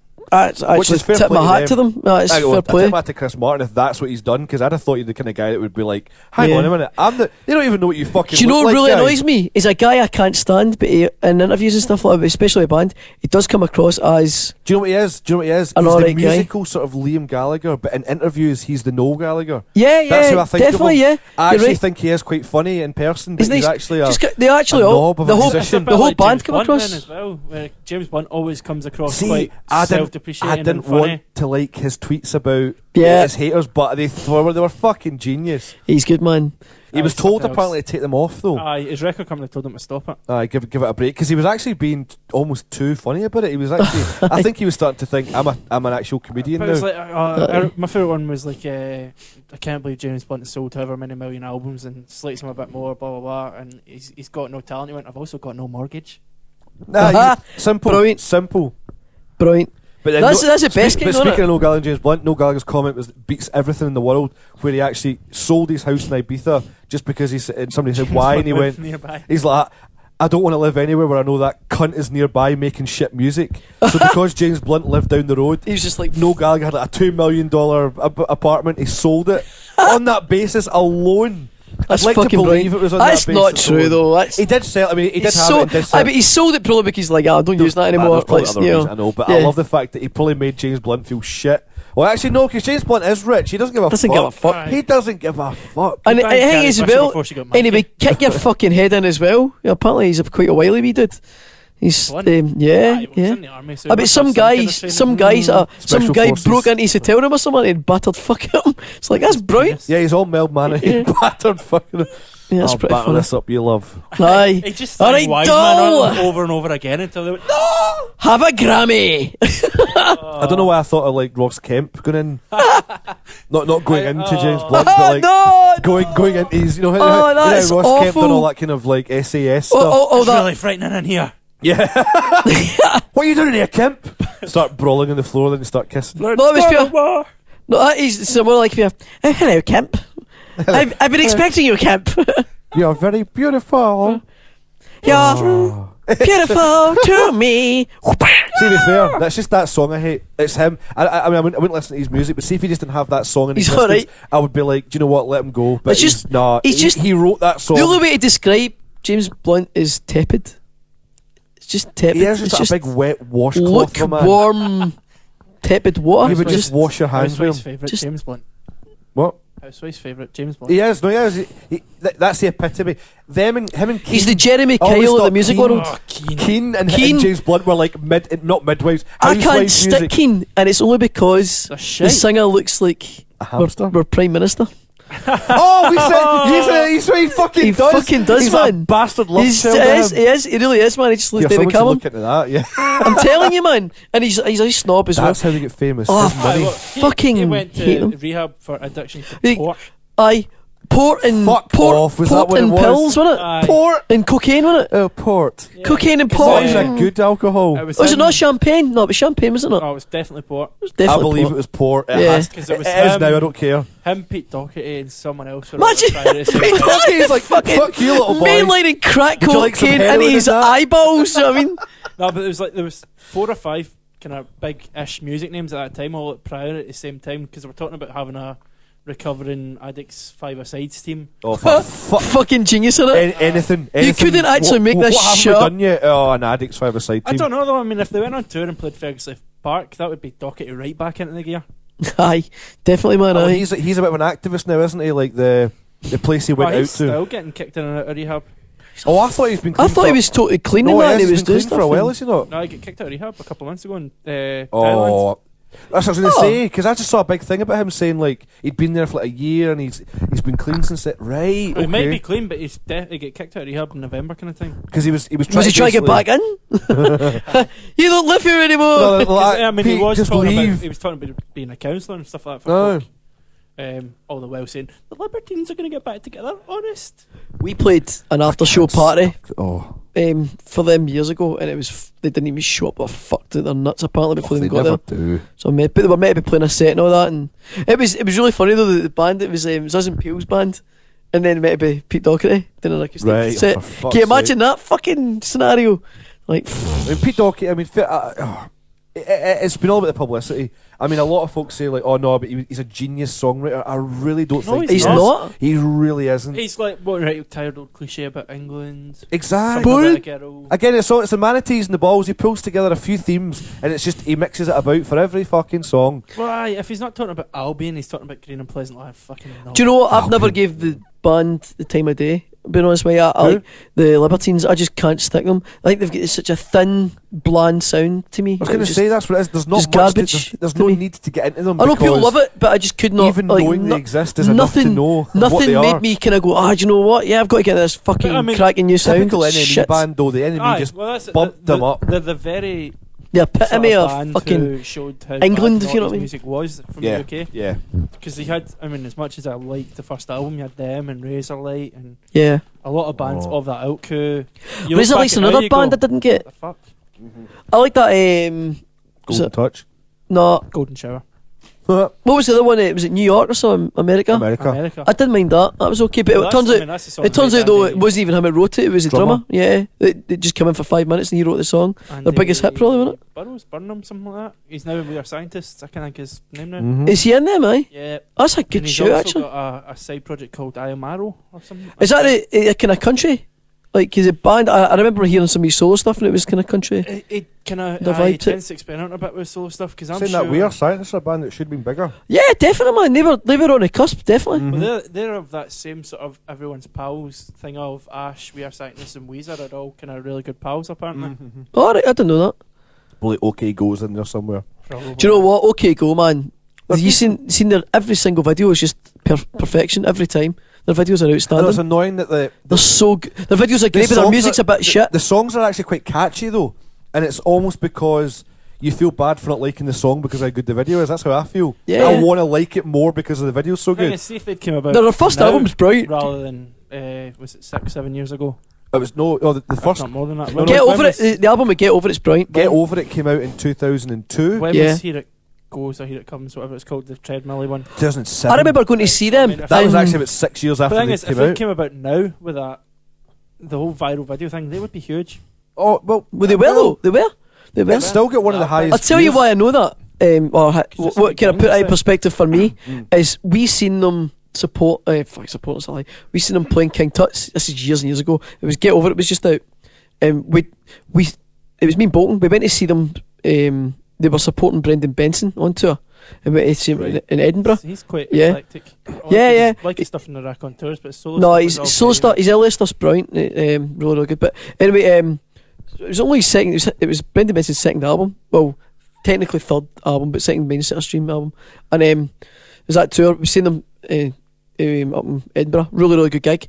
Which actually is fair tip my play to hat to them. That's I fair play. tip my hat to Chris Martin if that's what he's done, because I'd have thought you're the kind of guy that would be like, hang Yeah. on a minute, they don't even know what you fucking Do you know look what like, really guys. annoys me? Is a guy I can't stand, but in interviews and stuff like that, but especially a band, he does come across as Do you know what he is? An He's the alright guy. musical sort of Liam Gallagher, but in interviews he's the Noel Gallagher. yeah, That's who I think definitely, of him. yeah. I You're actually right. think he is quite funny in person, but Isn't he's he? actually a They actually a all knob of the a whole musician. the whole Like band James come Blunt across. then as well, where James Blunt always comes across See, quite I self-depreciating didn't and funny. want to like his tweets about Yeah. his haters, but they were fucking genius. He's good, man. He was Aye, told something apparently to take them off though. His record company told him to stop it. Give it a break, because he was actually being almost too funny about it. He was actually, I think he was starting to think I'm an actual comedian But now. it's like my favourite one was like I can't believe James Blunt has sold however many million albums and slates him a bit more, blah blah blah, and he's got no talent. He went, I've also got no mortgage. Nah, simple, Brilliant. simple. Brilliant. But then That's the best But case, speaking isn't it? of Noel Gallagher and James Blunt, Noel Gallagher's comment was beats everything in the world, where he actually sold his house in Ibiza just because somebody said why, and he went, nearby. he's like, I don't want to live anywhere where I know that cunt is nearby making shit music. So because James Blunt lived down the road, He was just like, Noel Gallagher had like a $2 million apartment. He sold it on that basis alone. That's I'd like to fucking believe brilliant. it was on That's that not basis true alone. though. That's, He did sell. I mean, he did he's have so, it. And did sell. but he sold it probably because he's like, I don't use that anymore. There's probably Like, other you reasons, know, I know, but yeah. I love the fact that he probably made James Blunt feel shit. Well, actually, no, because James Blunt is rich. He doesn't give a Doesn't fuck. give a fuck. He doesn't give a fuck. And the banged thing Carrie is, Fisher well, before she got married. anyway, kick your fucking head in as well. Yeah, apparently, he's quite a wily wee dude. He's, Blunt? yeah, Aye, he was yeah. in the army, so I bet some guys, some Special guy forces. broke into his hotel room or something and battered fucking him. It's like, that's brilliant. Yeah, he's all mild mannered. He battered fucking. Yeah, that's I'll pretty batter funny. this up, you love. Aye. He just All sang right, Wise doll. Man over and over again until they went, no! Have a Grammy. I don't know why I thought of like Ross Kemp going in, not going into James Blunt, but like no, going into his, you know, Oh, that's how Ross Kemp done awful. all that kind of like SAS stuff. It's that. really frightening in here. Yeah. What are you doing here, Kemp? Start brawling on the floor, then you start kissing. Let's No, it was start pure- a war. No, that is so more like if you're, oh, hello, Kemp. I've been expecting you, Kemp. You're very beautiful. You're beautiful to me. To be fair, that's just that song I hate. It's him. I mean, I wouldn't listen to his music, but see if he just didn't have that song in He's existence, alright. I would be like, do you know what? Let him go. But It's just- he's just- he wrote that song. The only way to describe James Blunt is tepid. It's just tepid. He is it's just a big wet washcloth of a man. lukewarm, tepid water. You would It's just wash your hands with Housewife's him. favourite Just- James Blunt. What? Housewife's favourite James Blunt. He is. No, he is. That's the epitome. Him and Keane. He's the Jeremy always Kyle of the thought music Keane- world. Oh, Keane. Keane and Keane. James Blunt were like not midwives. I can't Housewives stick music. Keane, and it's only because They're the shite. singer looks like A hamster. we're Prime Minister. Oh, he's what he fucking He does. fucking does, he's man. a bastard love He's, child. he is, he really is, man. He just looks Yeah, David someone should Cameron. look into that. Yeah, I'm telling you, man. And he's a snob as that's well. how they get famous. Oh, His money. fucking He went hate to him. rehab for addiction to He- pork. Aye. Port and Fuck port, off, was port that what it and was? pills, wasn't it? Aye. Port. And cocaine, wasn't it? Oh, port. Cocaine and Cause port. It's Yeah. a good alcohol. It was Was it him- not champagne? No, it was champagne, wasn't it? Oh, it was definitely pork. It was I definitely believe port. it was port. It Yeah. has. 'Cause it was it is him. now. I don't care. Him, Pete Doherty, and someone else. were Imagine all trying to say Pete that. He's like, fuck you, little boy. mainlining crack Would you like some cocaine heroin into in his that? eyeballs. I mean, No, but there was 4 or 5 kind of big-ish music names at that time, all at prior at the same time, because we're talking about having a recovering addicts 5-a-sides team. Oh, fuck. fucking genius in it. Anything. couldn't actually make this What haven't shit we up. done yet? Oh, an addicts 5-a-side I team. don't know though. I mean, if they went on tour and played Ferguson Park, that would be Doherty right back into the gear. Aye, definitely, man. Oh, Aye. he's a bit of an activist now, isn't he? Like the place he went But out he's to. still getting kicked in and out of rehab. Oh, I thought he's been clean I thought he was totally clean in No, that. And he's he was been doing clean stuff. for a while, and- is he not? No, he got kicked out of rehab a couple of months ago in Thailand. Oh, that's what I was going to Oh. say, because I just saw a big thing about him saying like he'd been there for like a year and he's been clean since it. Right, He might be okay. clean, but he get kicked out of rehab in November kind of thing. Because he was trying Was he trying to get back basically- in? You don't live here anymore. No, no, 'Cause, like, I mean, Pete, he was just talking leave. about he was talking about being a counsellor and stuff like that for No. folk. All the while saying the Libertines are going to get back together. Honest. We played an after show party Oh, for them years ago, and it was they didn't even show up. They were fucked out their nuts apparently before they they got never there. do. So but they were meant to be playing a set and all that, and it was really funny though. The band it was us and Peel's band, and then meant to be Pete Doherty doing an acoustic Right, set. for fuck's Can you imagine that fucking scenario? Like, I mean, Pete Doherty, I mean, it's been all about the publicity. I mean, a lot of folks say like, "Oh no, but he's a genius songwriter." I really don't No, think he's he is. not. He really isn't. He's like what right tired old cliche about England. Exactly. Something about a girl. Again, it's the manatees and the balls. He pulls together a few themes, and it's just he mixes it about for every fucking song. Well, aye, if he's not talking about Albion, he's talking about Green and Pleasant Life. Fucking no. do you know what? I've Oh, never good. gave the band the time of day. Being honest with you, I Who? like the Libertines. I just can't stick them. I think they've got such a thin, bland sound to me. I was going to say that's what it is. There's not just much. To, garbage there's to no me. need to get into them. I know people because love it, but I just could not. Even like, knowing they exist is enough to nothing, know what nothing they made are. me kind of go, do you know what? Yeah, I've got to get this fucking But, I mean, cracking new sound. Typical NME Shit. band though. The NME Aye, just well, that's bumped them up. They're the very The epitome sort of band fucking who showed how England, bad if you know what I Naughty's mean. music was from Yeah, the UK. yeah. Because he had, I mean, as much as I liked the first album, you had them and Razorlight and yeah. a lot of bands Oh. of that ilk who. Razorlight's another band I didn't get. The fuck? I like that. Was Golden it? Touch. No, Golden Shower. What was the other one? Was it New York or something? America? I didn't mind that. That was okay, but Well, it turns that's- I mean, out it turns out though it Andy- wasn't even him that wrote it. It was the drummer. Yeah, they just came in for 5 minutes and he wrote the song. Their biggest hit, probably, wasn't it? Burroughs, Burnham, something like that. He's now We Are Scientists. I can think his name now. Mhm. Is he in them? Aye. Yeah. That's a And good he's show, also actually. got a side project called I Am Arrow or something. Is that a kind of country? Like, is it band? I remember hearing some of his solo stuff and it was kind of country. It kind of The vibe tends to experiment a bit with solo stuff because I'm Saying sure that We Are Scientists are a band that should have been bigger. Yeah, definitely, man. They were on the cusp, definitely. Well, they're of that same sort of everyone's pals thing of Ash, We Are Scientists, and Weezer are all kind of really good pals apparently. Oh, right, I didn't know that. Probably OK Go's in there somewhere. Probably. Do you know what? Okay, go, man. You seen their every single video is just perfection every time. Their videos are And outstanding. it's annoying that They're so good. Their videos are great, but their songs music's are- a bit shit. The songs are actually quite catchy though, and it's almost because you feel bad for not liking the song because how good the video is. That's how I feel. Yeah. I want to like it more because of the video's so I think good. it's see if they'd came about. Their first now album's brilliant. rather than was it 6-7 years ago? It was the If first not more than that. No, When Get no, was- over when it. The album of Get Over It's brilliant. Get Over It came out in 2002, When Yeah. was Here It Goes or Here It Comes, whatever it's called, the treadmill one. 2007. I remember going to see them. I mean, if that was and- actually about 6 years The after thing they is, if came they out. came about now with that, the whole viral video thing, they would be huge. Oh well, Well, they were though. They were. It's still got one of the highest. I'll tell you views. why I know that. Just What can I put it in Jenkins perspective for me Mm. is we seen them support. Support is a lie. We seen them playing King Tut's. This is years and years ago. It was Get Over It. It was just out. We it was me and Bolton. We went to see them. They were supporting Brendan Benson on tour. And we went to see him in Edinburgh. He's quite Yeah. eclectic. Yeah. Like his stuff in the raconteurs, but his solo No, stuff his was all solo great. stuff. His earlier stuff's brilliant. Really good. But anyway, it was only his second. It was Brendan Benson's second album. Well, technically third album, but second mainstream album. And it was that tour. We've seen them up in Edinburgh. Really good gig.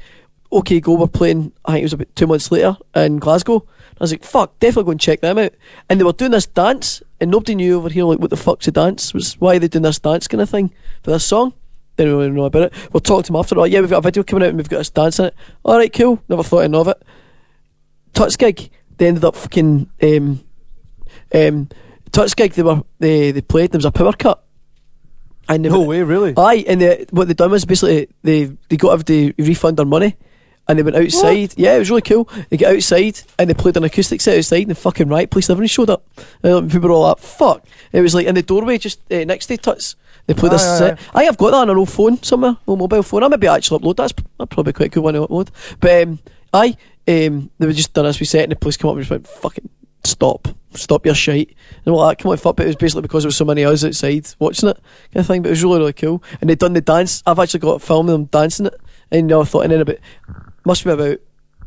OK Go were playing. I think it was about 2 months later in Glasgow. I was like, fuck, definitely go and check them out. And they were doing this dance, and nobody knew over here like what the fuck's a dance. Why are they doing this dance kind of thing for this song? Didn't really know about it. We'll talk to them after. Like, yeah, we've got a video coming out and we've got this dance in it. All right, cool. Never thought anything of it. Tuts gig. They ended up fucking Tuts gig. They played. There was a power cut. And they No way, really. Aye, and what they done was basically they got everybody refund their money, and they went outside. What? Yeah, it was really cool. They get outside and they played an acoustic set outside, and the fucking Riot Police everyone showed up. And people were all like, "Fuck!" It was like in the doorway just next to Tuts. They played this set. I've got that on an old phone somewhere, old mobile phone. I maybe actually upload that. That'd probably be quite a cool one to upload. But they were just done this. We set and the police come up and just went, "Fucking stop your shite," and all that. Come on, fuck. But it was basically because there was so many of us outside watching it, kind of thing. But it was really cool. And they'd done the dance. I've actually got a film of them dancing it. And I thought, and then must be about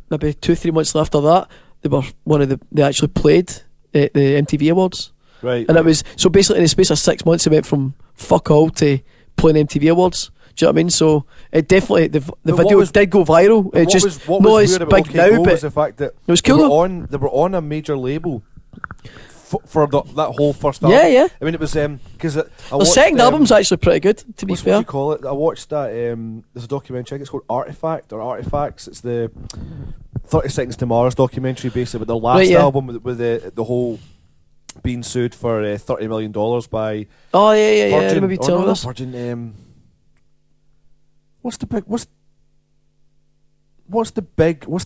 maybe 2-3 months after that, they actually played at the MTV Awards. Right. And it was so basically in the space of 6 months, it went from fuck all to playing MTV Awards. Do you know what I mean? So it definitely the video did go viral. It just what no, was it's weird about big OK now, Go but was the fact that it was cool they were though. they were on a major label for that whole first album. Yeah. I mean, it was because The second album's actually pretty good. To be what fair, do you call it? I watched that. There's a documentary. I think it's called Artifact or Artifacts. It's the 30 Seconds to Mars documentary, basically, with their last album with the whole being sued for $30 million by. Oh yeah. Virgin, Maybe or tell not us. Virgin. What's the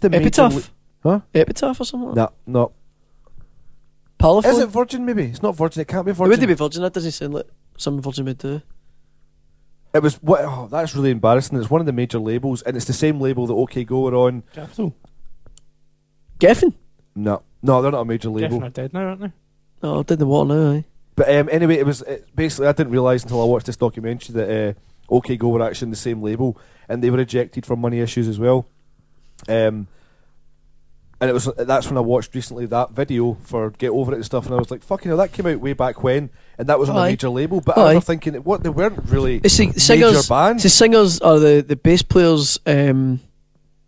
major? Epitaph. Huh? Epitaph or something. Like No. Parlophone. Is it Virgin? Maybe it's not Virgin. It can't be It Virgin. wouldn't be Virgin. That doesn't sound like something Virgin would do. It was what? Oh, that's really embarrassing. It's one of the major labels, and it's the same label that OK Go were on. Capital. Geffen. No, they're not a major label. Geffen are dead now, aren't they? Oh, I did the water now. Aye. But anyway, it basically I didn't realise until I watched this documentary that OK Go were actually in the same label, and they were ejected for money issues as well. And that's when I watched recently that video for Get Over It and stuff, and I was like, fucking hell, that came out way back when, and that was on a major label. But I remember thinking, what, they weren't really major bands. The singers are the bass player's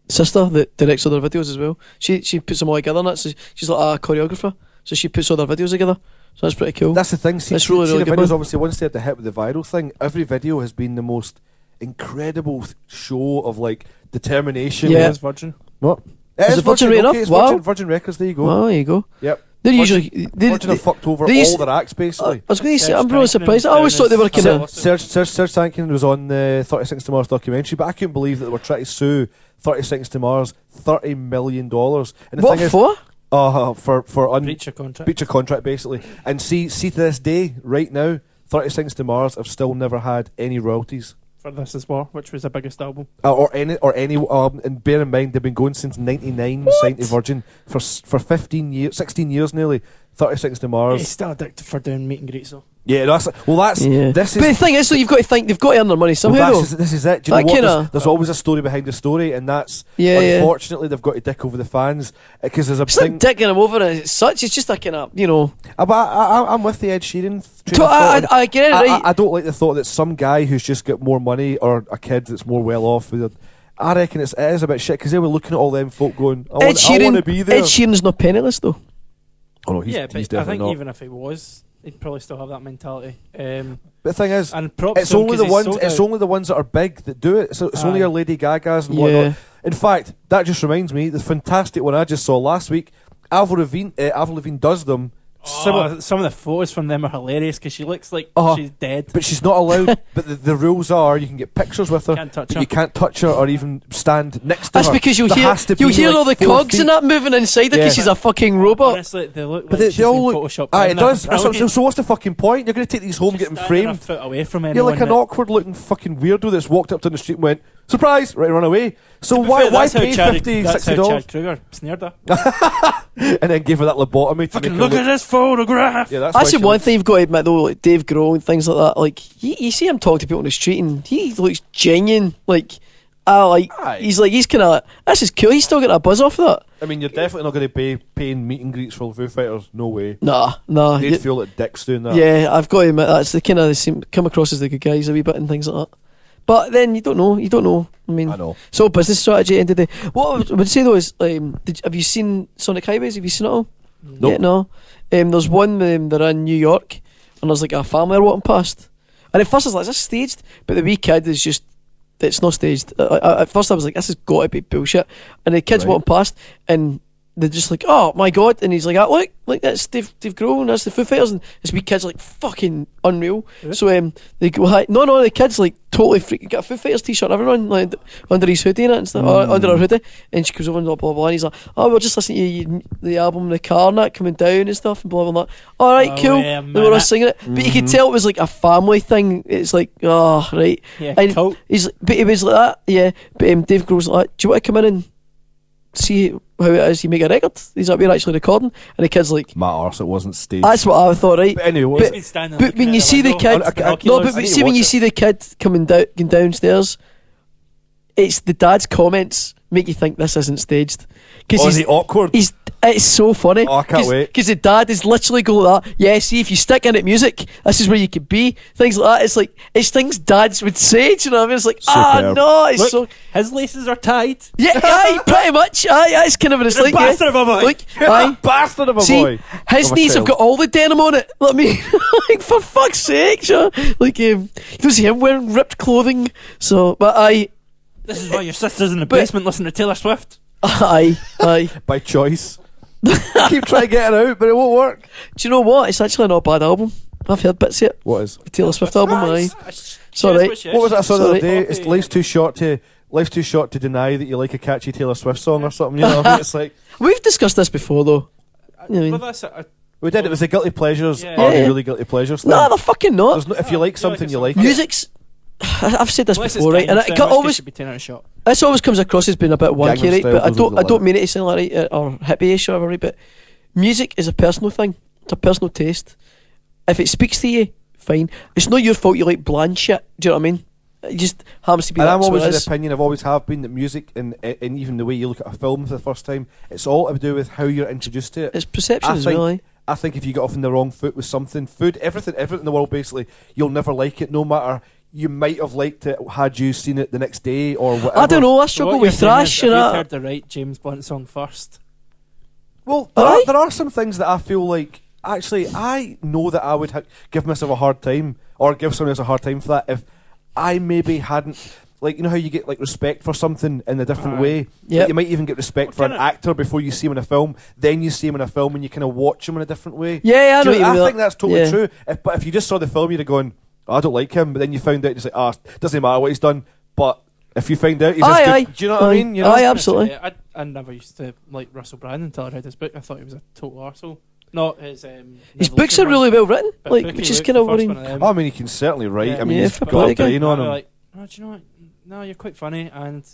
sister that directs all their videos as well. She puts them all together, and so she's like a choreographer, so she puts all their videos together. So that's pretty cool. That's the thing. See, that's really the good. videos, obviously, once they had the hit with the viral thing, every video has been the most incredible show of like determination. Yeah, it's Virgin. What? Is it Virgin right enough? It's wow. Virgin Records. There you go. Oh, there you go. Yep. They're usually Virgin have fucked over they all their acts basically. I was going to say, Serge I'm really Tankian surprised. I was always down thought they were as- kind of. Serge Tankian was on the 30 Seconds to Mars documentary, but I couldn't believe that they were trying to sue 30 Seconds to Mars $30 million. And the What thing is, for? for Breach of contract. breach of contract basically. And see to this day, right now, 30 Seconds to Mars have still never had any royalties. For This Is War, which was the biggest album. Or any and bear in mind they've been going since '99, signed to Virgin for 15 years, 16 years nearly. 30 Seconds to Mars. He's still addicted for doing meet and greets though. Yeah, that's Yeah. this is. But the thing is, though, you've got to think they've got to earn their money somehow. Well, Though. this is it. Do you know That what? kinda- There's always a story behind the story, and that's Yeah, yeah. unfortunately they've got to dick over the fans because there's a It's thing. not dicking him over as such. It's just a kind of, you know. But I'm with the Ed Sheeran. train of I thought. get it, right? I don't like the thought that some guy who's just got more money or a kid that's more well off with it. I reckon it is a bit shit because they were looking at all them folk going, I want to be there. Ed Sheeran's not penniless though. Oh no, he's But I definitely think not. even if he was, he'd probably still have that mentality. But the thing is, And props it's to him only 'cause the he's ones. sold It's out. only the ones that are big that do it. So it's only Aye. your Lady Gagas and Yeah. whatnot. In fact, that just reminds me, the fantastic one I just saw last week. Avril Lavigne does them. Similar, Some of the photos from them are hilarious because she looks like Uh-huh. she's dead. but she's not allowed. But the rules are you can get pictures with her, Can't touch but her. you can't touch her or even stand next to That's her. because you'll There hear has to be all the like 4 cogs feet. and that moving inside her Yeah. because she's a fucking robot. Honestly, they look But like they she's been all look. photoshopped. Aye, in it there. does. So what's the fucking point? You're going to take these home, and get them Standing a framed. foot away from You're anyone. like an awkward looking fucking weirdo that's walked up down the street and went, surprise, right, run away. So why That's how pay Chad- $50, That's how $60 Chad Kruger snared her. and then give her that lobotomy to Fucking make her look at this photograph. Yeah, that's That's why the she one looks- thing you've got to admit though, like Dave Grohl and things like that. Like you see him talk to people on the street and he looks genuine. Like Aye. he's kind of this is cool. He's still getting a buzz off that. I mean, you're definitely not going to be paying meet and greets for Foo Fighters. No way. Nah. They'd you- feel like dicks doing that. Yeah, I've got to admit that's the kind of they seem come across as the good guys a wee bit and things like that. But then you don't know. I mean, I know. it's all business strategy at the end of the day. What I would say though is, have you seen Sonic Highways? Have you seen it all? Nope. Yeah, no. There's one they're in New York, and there's like a family walking past, and at first I was like, "Is this staged?" But the wee kid is just. It's not staged. At first I was like, this has got to be bullshit. And the kid's Right. walking past and they're just like, oh my god. And he's like, look, that's Dave Grohl and that's the Foo Fighters. And this wee kid's like fucking unreal. So they go, hi. No, the kid's like totally freaking got a Foo Fighters t-shirt and everyone like under his hoodie and it and stuff, or under her hoodie. And she goes over and blah, blah, blah. And he's like, oh, we're just listening to the album in the car and that coming down and stuff and blah, blah, blah. All right, Oh, cool. wait a And we were all minute. singing it. But you could tell it was like a family thing. It's like, oh, right. Yeah, And cult. but he was like that, yeah. But Dave Grohl's like, do you want to come in and see how it is you make a record? He's like, we're actually recording. And the kid's like, My arse, it wasn't staged. that's what I thought, right? But anyway, He's what been standing But looking when out you the see the window kid, with I- no, binoculars. but see when you see the kid coming downstairs, it's the dad's comments make you think this isn't staged because is he awkward? It's so funny. Oh, I can't wait. Because the dad is literally going like that. Yeah, see, if you stick in at music, this is where you could be. Things like that. It's like it's things dads would say. Do you know what I mean? It's like Superb. no, it's Look, so his laces are tied. yeah, aye, pretty much. Aye, it's kind of what it's You're a like. bastard of a boy. Like, aye. Bastard of a See, boy. his Of a knees have child. got all the denim on it. Let me, like, for fuck's sake, sure. Like, you don't see him wearing ripped clothing. So, but This is why your sister's in the But- basement listening to Taylor Swift. aye. By choice. I keep trying to get it out, but it won't work. Do you know what? It's actually not a bad album. I've heard bits of it. What is? The Taylor Swift album, aye. Sorry. right. What was that I saw the other Sorry. day? It's life's too short to deny that you like a catchy Taylor Swift song or something. You know what I mean? It's like We've discussed this before, though. You know what I mean? But that's we did. It was the guilty pleasures. Yeah. Are they Yeah. really guilty pleasures? No, thing. they're fucking not. There's no, if you like something, you like it. Music's. I've said this unless before, right? And it always should be taken out a shot. this always comes across as being a bit wanky, Gangnam right? Style But I goes don't over the I don't limit. mean it to sound like or hippie-ish or whatever, right? But music is a personal thing. It's a personal taste. If it speaks to you, fine. It's not your fault you like bland shit. Do you know what I mean? It just happens to be And that. I'm so always it of the is. opinion, I've always have been, that music and even the way you look at a film for the first time, it's all to do with how you're introduced to it. It's perception I as think, well. Aye. I think if you get off on the wrong foot with something, food, everything in the world, basically, you'll never like it, no matter. You might have liked it had you seen it the next day or whatever. I don't know. I So struggle what with you're saying thrash is, and if you'd that. heard the right James Blunt song first. Well, Aye. there are some things that I feel like, actually, I know that I would give myself a hard time, or give someone else a hard time for that, if I maybe hadn't. like, you know how you get like respect for something in a different way. Yep. Like, you might even get respect for an kinda- actor before you see him in a film. Then you see him in a film and you kind of watch him in a different way. Yeah, I know. Do you what you mean. I think that's totally Yeah. true. But if you just saw the film, you'd have gone, oh, I don't like him. But then you found out, it's like, doesn't matter what he's done. But if you find out he's as good, do you know what I mean? You know? Aye, absolutely. Yeah, I never used to like Russell Brand until I read his book. I thought he was a total arsehole. Not his. His books are really well written, But like, Bookie which is Luke, kind of the first worrying. one of them. I mean, he can certainly write. Yeah. I mean, Yeah, he's fair got play, a brain on I'm him. like, oh, do you know what? No, you're quite funny, and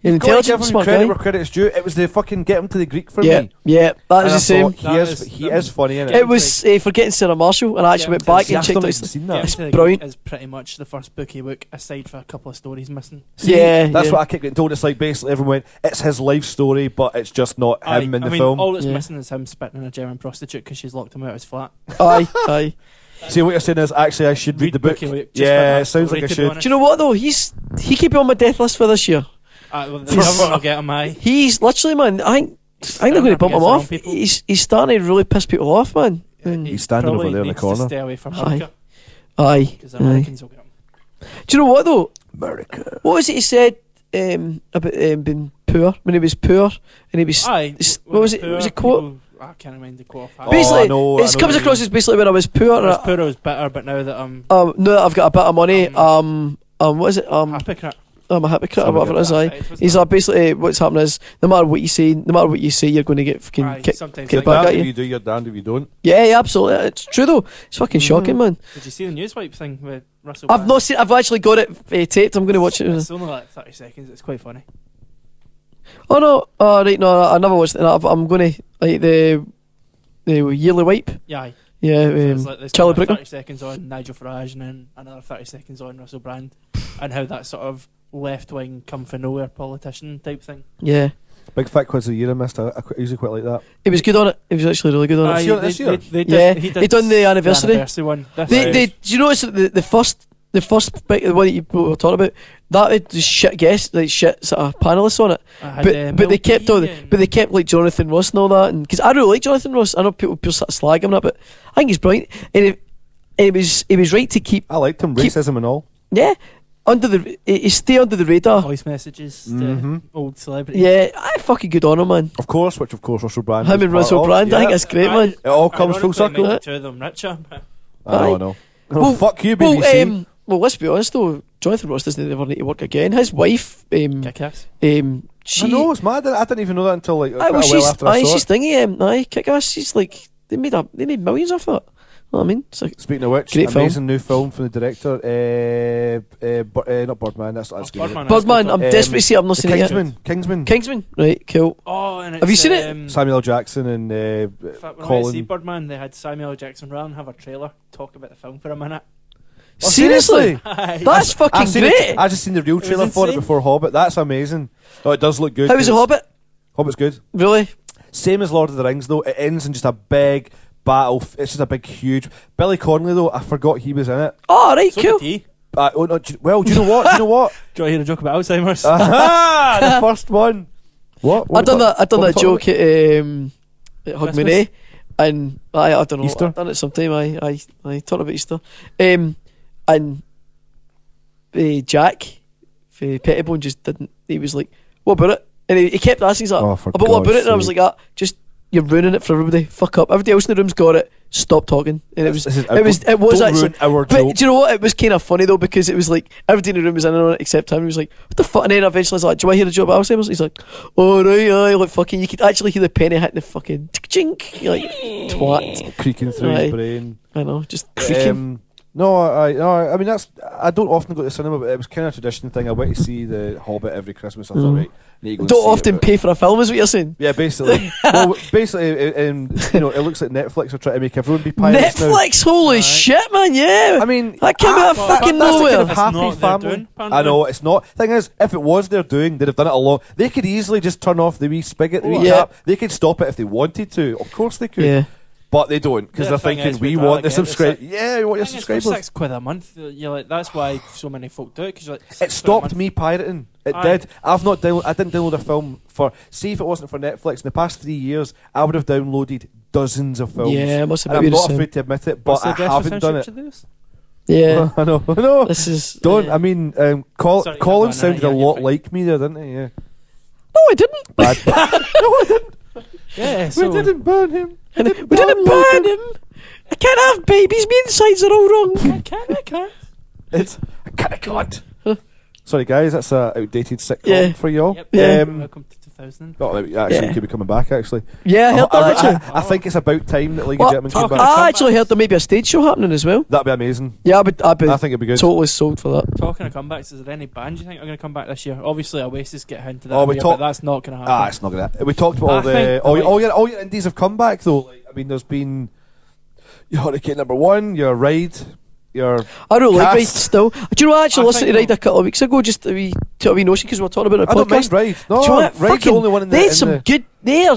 An You've got to give intelligent, him smart credit guy. where credit is due. It was the fucking get him to the Greek for Yeah, me. yeah, that And is I the same. thought he is funny in it. It was Forgetting Sarah Marshall, and I actually went back See, I and still checked haven't out. seen Get that. It's Into the brilliant. Greek is pretty much the first Bookie book, aside for a couple of stories missing. See, Yeah, that's yeah. what I kept getting told. It's like basically everyone went, it's his life story, but it's just not him in the film. All that's Yeah. missing is him spitting on a German prostitute because she's locked him out of his flat. Aye, aye. See, what you're saying is actually I should read the book. Bookie Luke, just for Yeah, that, it sounds like I rated should. on it. Do you know what though? He could be on my death list for this year. Well, the government will get him. Aye. He's literally, man. I think they're going to bump him against the wrong off. people. He's starting to really piss people off, man. And- He's standing over Probably there in the needs corner. to stay away from Aye. America Aye. because aye. Americans will get him. Do you know what though? America. What was it he said about being poor when he was poor and he was? Aye. What was it? Was it quote? People- I can't remember the quote. Oh, Basically, I know it comes what you across mean. as basically when I was poor. I was poor, I was better, but now that I'm now that I've got a bit of money, what is it? hypocrite. I'm a hypocrite or whatever it is. Something Aye. like that, He's like basically what's happening is no matter what you say, you're going to get fucking Aye, kicked. sometimes Get like back Damned at if you. you do, you're damned if you don't. Yeah, absolutely. It's true though. It's fucking shocking, man. Did you see the news wipe thing with Russell? I've Brand? not seen. I've actually got it taped. I'm going to watch it. It's only like 30 seconds. It's quite funny. Oh no! Oh right, no, I never watched it. I'm going to like the yearly wipe. Yeah. Aye. Yeah, So it's like there's Charlie kind of Brooker. 30 seconds on Nigel Farage and then another 30 seconds on Russell Brand, and how that sort of left wing come from nowhere politician type thing. Yeah, Big fat quiz of the year I missed. I usually quite like that. he was good on it. He was actually really good on Aye, it. year- this year? They Yeah, did, he done the anniversary. one. This They, year. do you notice that the first bit, the one that you were talking about, that had just shit guests, like shit sort of panelists on it. I had, But Mel they kept B all, and- but they kept like Jonathan Ross and all that, and because I really like Jonathan Ross, I know people sort of slag him on it, but I think he's brilliant, and it was right to keep, I liked him, Keep- racism and all. yeah, he stay under the radar. voice messages Mhm. to old celebrities. Yeah, I fucking good on him, man. Of course, Russell Brand. Him was and part Russell of. Brand, I think Yeah. that's great, man. It all comes full Ironically, circle. make the two of them richer. But I know. Oh, Well- fuck you, BBC. Well, let's be honest though, Jonathan Ross doesn't ever need to work again. His wife, kick-ass. she, I know, it's mad. I didn't even know that until like Aye, quite well, a while after I saw she's it. thingy, aye, kick-ass. She's like, they made millions off that. You know what I mean? It's like, Speaking of which, Great film. amazing new film from the director. Not Birdman. That's good. Birdman. Birdman, I'm desperate to see it. I've not The seen it yet. Kingsman. Kingsman, right, cool. Oh, and it's, Have you seen it? Samuel L. Jackson and In fact, when I Colin. went to see Birdman, they had Samuel L. Jackson run, have a trailer, talk about the film for a minute. Oh, Seriously? Aye. That's fucking I've seen great. it. I just seen the real was trailer for it insane. before Hobbit. That's amazing. Oh, it does look good. How was The Hobbit? Hobbit's good. Really? Same as Lord of the Rings though. It ends in just a big battle. It's just a big, huge. Billy Connolly though, I forgot he was in it. Oh, right, So cool. did he. Oh, no, do you know what? Do you know what? Do you want to hear a joke about Alzheimer's? Aha! The first one. What? I done that what we joke talking at Hogmanay, and I don't know. Easter? I done it sometime. I talked about Easter, and Jack, Pettibone just didn't. He was like, "What about it?" And he kept asking, he's like, Oh, for "About what about God's it?" And I was sake. like, just you're ruining it for everybody. Fuck up. Everybody else in the room's got it. Stop talking. And it was This is- it was don't actually. ruin our But joke. do you know what? It was kind of funny though because it was like everybody in the room was in on it except him. He was like, "What the fuck?" And then eventually I was like, "Do I hear a joke about Alzheimer's?" He's like, "Oh right, aye." Like fucking, you could actually hear the penny hitting the fucking chink. You're like, twat. Creaking through Aye. his brain. I know, just creaking. No, I mean I don't often go to the cinema, but it was kind of a tradition thing. I went to see the Hobbit every Christmas. I thought, right, need to go and Don't see often it, pay for a film, is what you're saying. yeah, basically. Well, basically, it looks like Netflix are trying to make everyone be pirates now. Netflix, holy Aye. shit, man! Yeah, I mean, that came out of well, fucking that's the nowhere. kind of It's happy not they're family. doing, apparently. I know it's not. Thing is, if it was they're doing, they'd have done it a lot. They could easily just turn off the wee spigot, the wee Yeah. tap. They could stop it if they wanted to. Of course they could. Yeah, but they don't because The they're thing thinking is, we we'd want rather the get the subscribe. six- Yeah, we want your I think it's for subscribers. £6 a month. You're like, that's why so many folk do it. Cause you're like, £6 It a stopped month. me pirating. It Aye. did. I didn't download a film for. See, if it wasn't for Netflix, in the past 3 years, I would have downloaded dozens of films. yeah, it must have and been I'm not the afraid to admit it, but What's the I address for haven't done SoundShape it. to do this? Yeah. I know. This is. Don't. I mean, Sorry, Colin sounded a you're lot fine. like me there, didn't he? Yeah. No, I didn't. No, I didn't. Yeah, so We didn't burn him. We didn't burn him. I can't have babies. My insides are all wrong. I can't. I can't. Sorry, guys, that's a outdated sitcom Yeah. for y'all. Yep. Yeah. Welcome to 2000. Oh, actually, Yeah. could be coming back. Actually, Yeah, I heard that actually. I think it's about time that League Well, of Gentlemen come talking back. I actually heard there may be a stage show happening as well. That'd be amazing. Yeah, I'd be I think it'd be good. totally sold for that. Talking of comebacks, is there any bands you think are going to come back this year? Obviously, Oasis get hinted at, Oh, we here, talk- but that's not going to happen. It's not gonna. We talked about I all the think, all your indies have come back though. Like, I mean, there's been your Hurricane #1, your Ride, your I don't like Cast. Ride still. Do you know, I actually I listened to think Ride a couple of weeks ago, just to a wee notion, because we were talking about it I on the don't mind podcast. Ride. No, Do you know what? Ride's the only one in the. They had in some the- good. They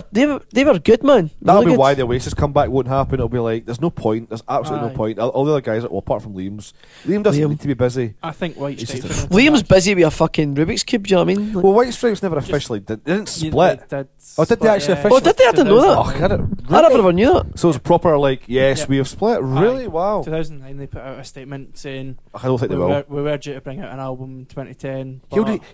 were good, man. That'll Really be good. why the Oasis comeback won't happen. It'll be like, there's no point. There's absolutely Aye. no point. All the other guys, well, apart from Liam doesn't Liam. need to be busy. I think White It's Stripes. just are gonna Liam's come back. busy with a fucking Rubik's Cube, do you know what I mean? Like, Well, White Stripes never officially did. They didn't Yeah, split. they did Oh, did they split, actually yeah. officially? Oh, did they? I didn't know that. Oh, had it, I really? never knew that. So it's proper like, yes, Yep. we have split. Really? Aye. Wow. 2009, they put out a statement saying I don't think they will. we were due to bring out an album in 2010.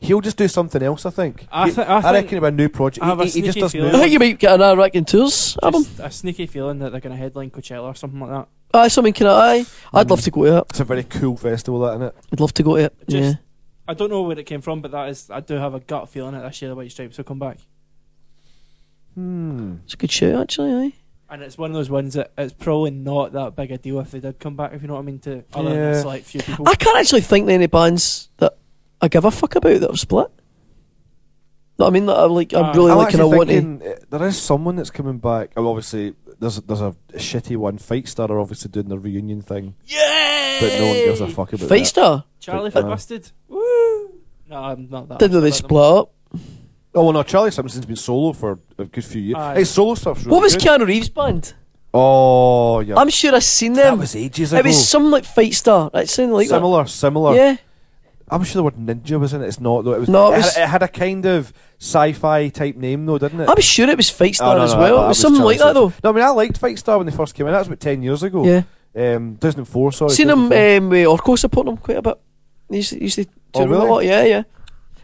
He'll just do something else. I think. I He- think- I reckon it'll be a new project. I have a He just sneaky does feeling- new I think you might get an Arakin Tours album. Just a sneaky feeling that they're going to headline Coachella or something like that. Aye, something kind of. Aye, I'd love to go to that. It's a very cool festival, that, isn't it? I'd love to go to it. Just- Yeah. I don't know where it came from, but I do have a gut feeling that this year the White Stripes will come back. It's a good show, actually. Aye. And it's one of those ones that it's probably not that big a deal if they did come back, if you know what I mean, to other than Yeah. a select few people. I can't actually think of any bands that I give a fuck about that have split. No, I mean, that I'm really I'm like kind of actually wanting. thinking there is someone that's coming back. Oh, obviously, there's a shitty one. Fightstar are obviously doing the reunion thing, Yeah! but no one gives a fuck about Fightstar Charlie Uh, for Busted. Woo! No, I'm not that. didn't know they upset split about up. that. Oh well, no, Charlie Simpson's been solo for a good few years. Aye. His solo stuff's really What was good. Keanu Reeves' band? Oh yeah, I'm sure I've seen that them. was ages ago. It was some like Fightstar. It sounded like similar. that. Yeah. I'm sure the word ninja was in it. It's not though. It was. No, it had a kind of sci-fi type name though, didn't it? I'm sure it was Fightstar Oh, no, as no, well. that It was something Charlie like that though. Simpson. No, I mean I liked Fightstar when they first came in. That was about 10 years ago. Yeah. 2004. Sorry. Seen him 2004. with Orko supporting them quite a bit. He used to Oh, tour them really? a lot. Yeah, yeah. In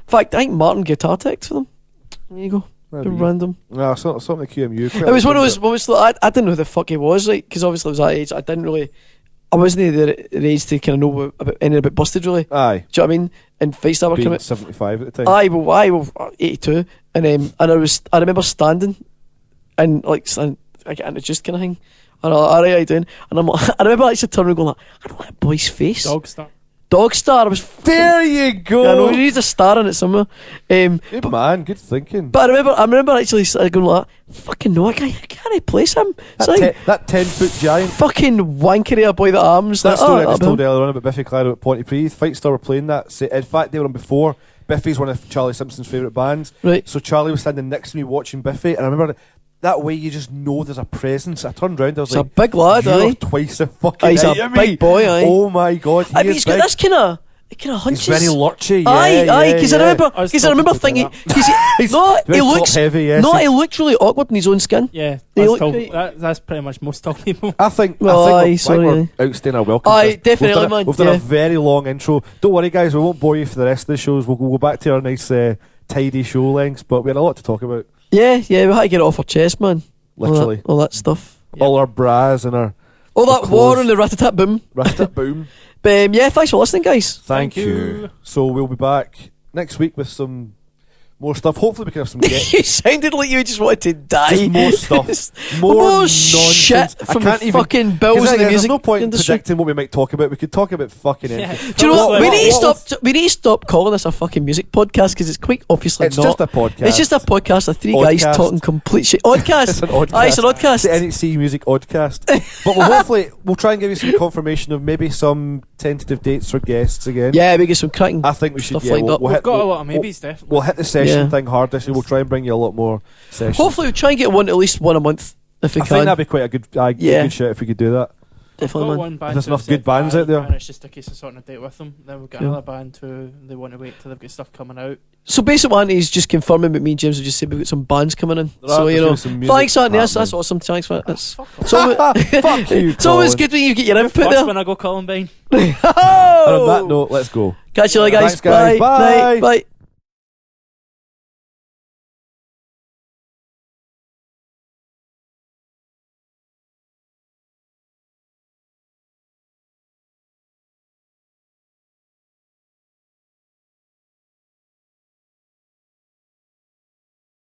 fact, I think Martin guitar teched for them. There you go. Maybe. Random. No, something like QMU. It was one of those moments that I didn't know who the fuck he was, like, because obviously I was that age. I wasn't the age to kind of know about anything about Busted, really. Aye. Do you know what I mean? And Fightstar were Being coming. 75 at the time. I was 82, and I remember standing, and like I get introduced kind of thing, and I'm like, alright, how you doing? And I'm like, I remember actually turning and going like, I know that boy's face. Dogstar. I was There you go. I know, he needs a star in it somewhere. Good man, good thinking. But I remember actually going like, fucking no, I can't place him. It's like, that 10-foot giant. fucking wankery boy that arms. That like, story I oh, just told earlier on about Biffy Clyro at Pontypridd. Fightstar were playing that. In fact, they were on before. Biffy's one of Charlie Simpson's favourite bands. Right. So Charlie was standing next to me watching Biffy, and I remember that way you just know there's a presence. I turned around, I was He's a like, big lad, you're aye. twice the fucking He's a height of me. big boy, aye. Oh my god, I mean, is he's got big. this kind of hunches. He's very lurchy, yeah. Aye, because yeah. I remember thinking, no, very he looks top heavy, yes. no, he looked really awkward in his own skin. Yeah, They that's, look tall, great. that's pretty much most tall people. I think Aye, we're outstaying our welcome. Aye, to this. definitely, We've done, man, we've done yeah. a very long intro. Don't worry, guys, we won't bore you for the rest of the shows. We'll go back to our nice, tidy show lengths, but we had a lot to talk about. Yeah, we had to get it off our chest, man. Literally. all that stuff. All our bras and our All that clothes. war and the rat-a-tat boom. boom. But yeah, thanks for listening, guys. Thank you. So we'll be back next week with some more stuff. Hopefully we can have some guests. You sounded like you just wanted to die. Just more stuff. More nonsense. shit from the fucking bills Because in the there's music no point in industry. predicting what we might talk about. We could talk about fucking Yeah. anything. Do you know what? We need to what- stop. We need to stop calling this a fucking music podcast because it's quite obviously It's not. just a podcast. It's just a podcast of three guys Oddcast. talking complete shit. Oddcast. It's an oddcast. Aye, it's an oddcast. It's the NHC Music Oddcast. But we'll try and give you some confirmation of maybe some tentative dates for guests again. Yeah, we get some cracking. I think we should. Stuff Yeah, lined up. We've got a lot of maybes, definitely. We'll hit the session Yeah. thing hard this year. We'll try and bring you a lot more sessions. Hopefully, we'll try and get at least one a month if we I can. think that'd be quite a good, Yeah. good shit if we could do that. Definitely, man. One band There's who enough said good bands aye, out there. and it's just a case of sorting a date with them. Then we've got another band who they want to wait till they've got stuff coming out. So basically, Andy is just confirming what me and James have just said. We've got some bands coming in. There So are you know, some music thanks, Andy. That's happening. awesome. Thanks for that. That's Fuck it's always, Fuck you, it's always Colin. good when you get your input First there. when I go Columbine. And on that note, let's go. Catch you later, guys. Thanks, guys. Bye. Night. Bye.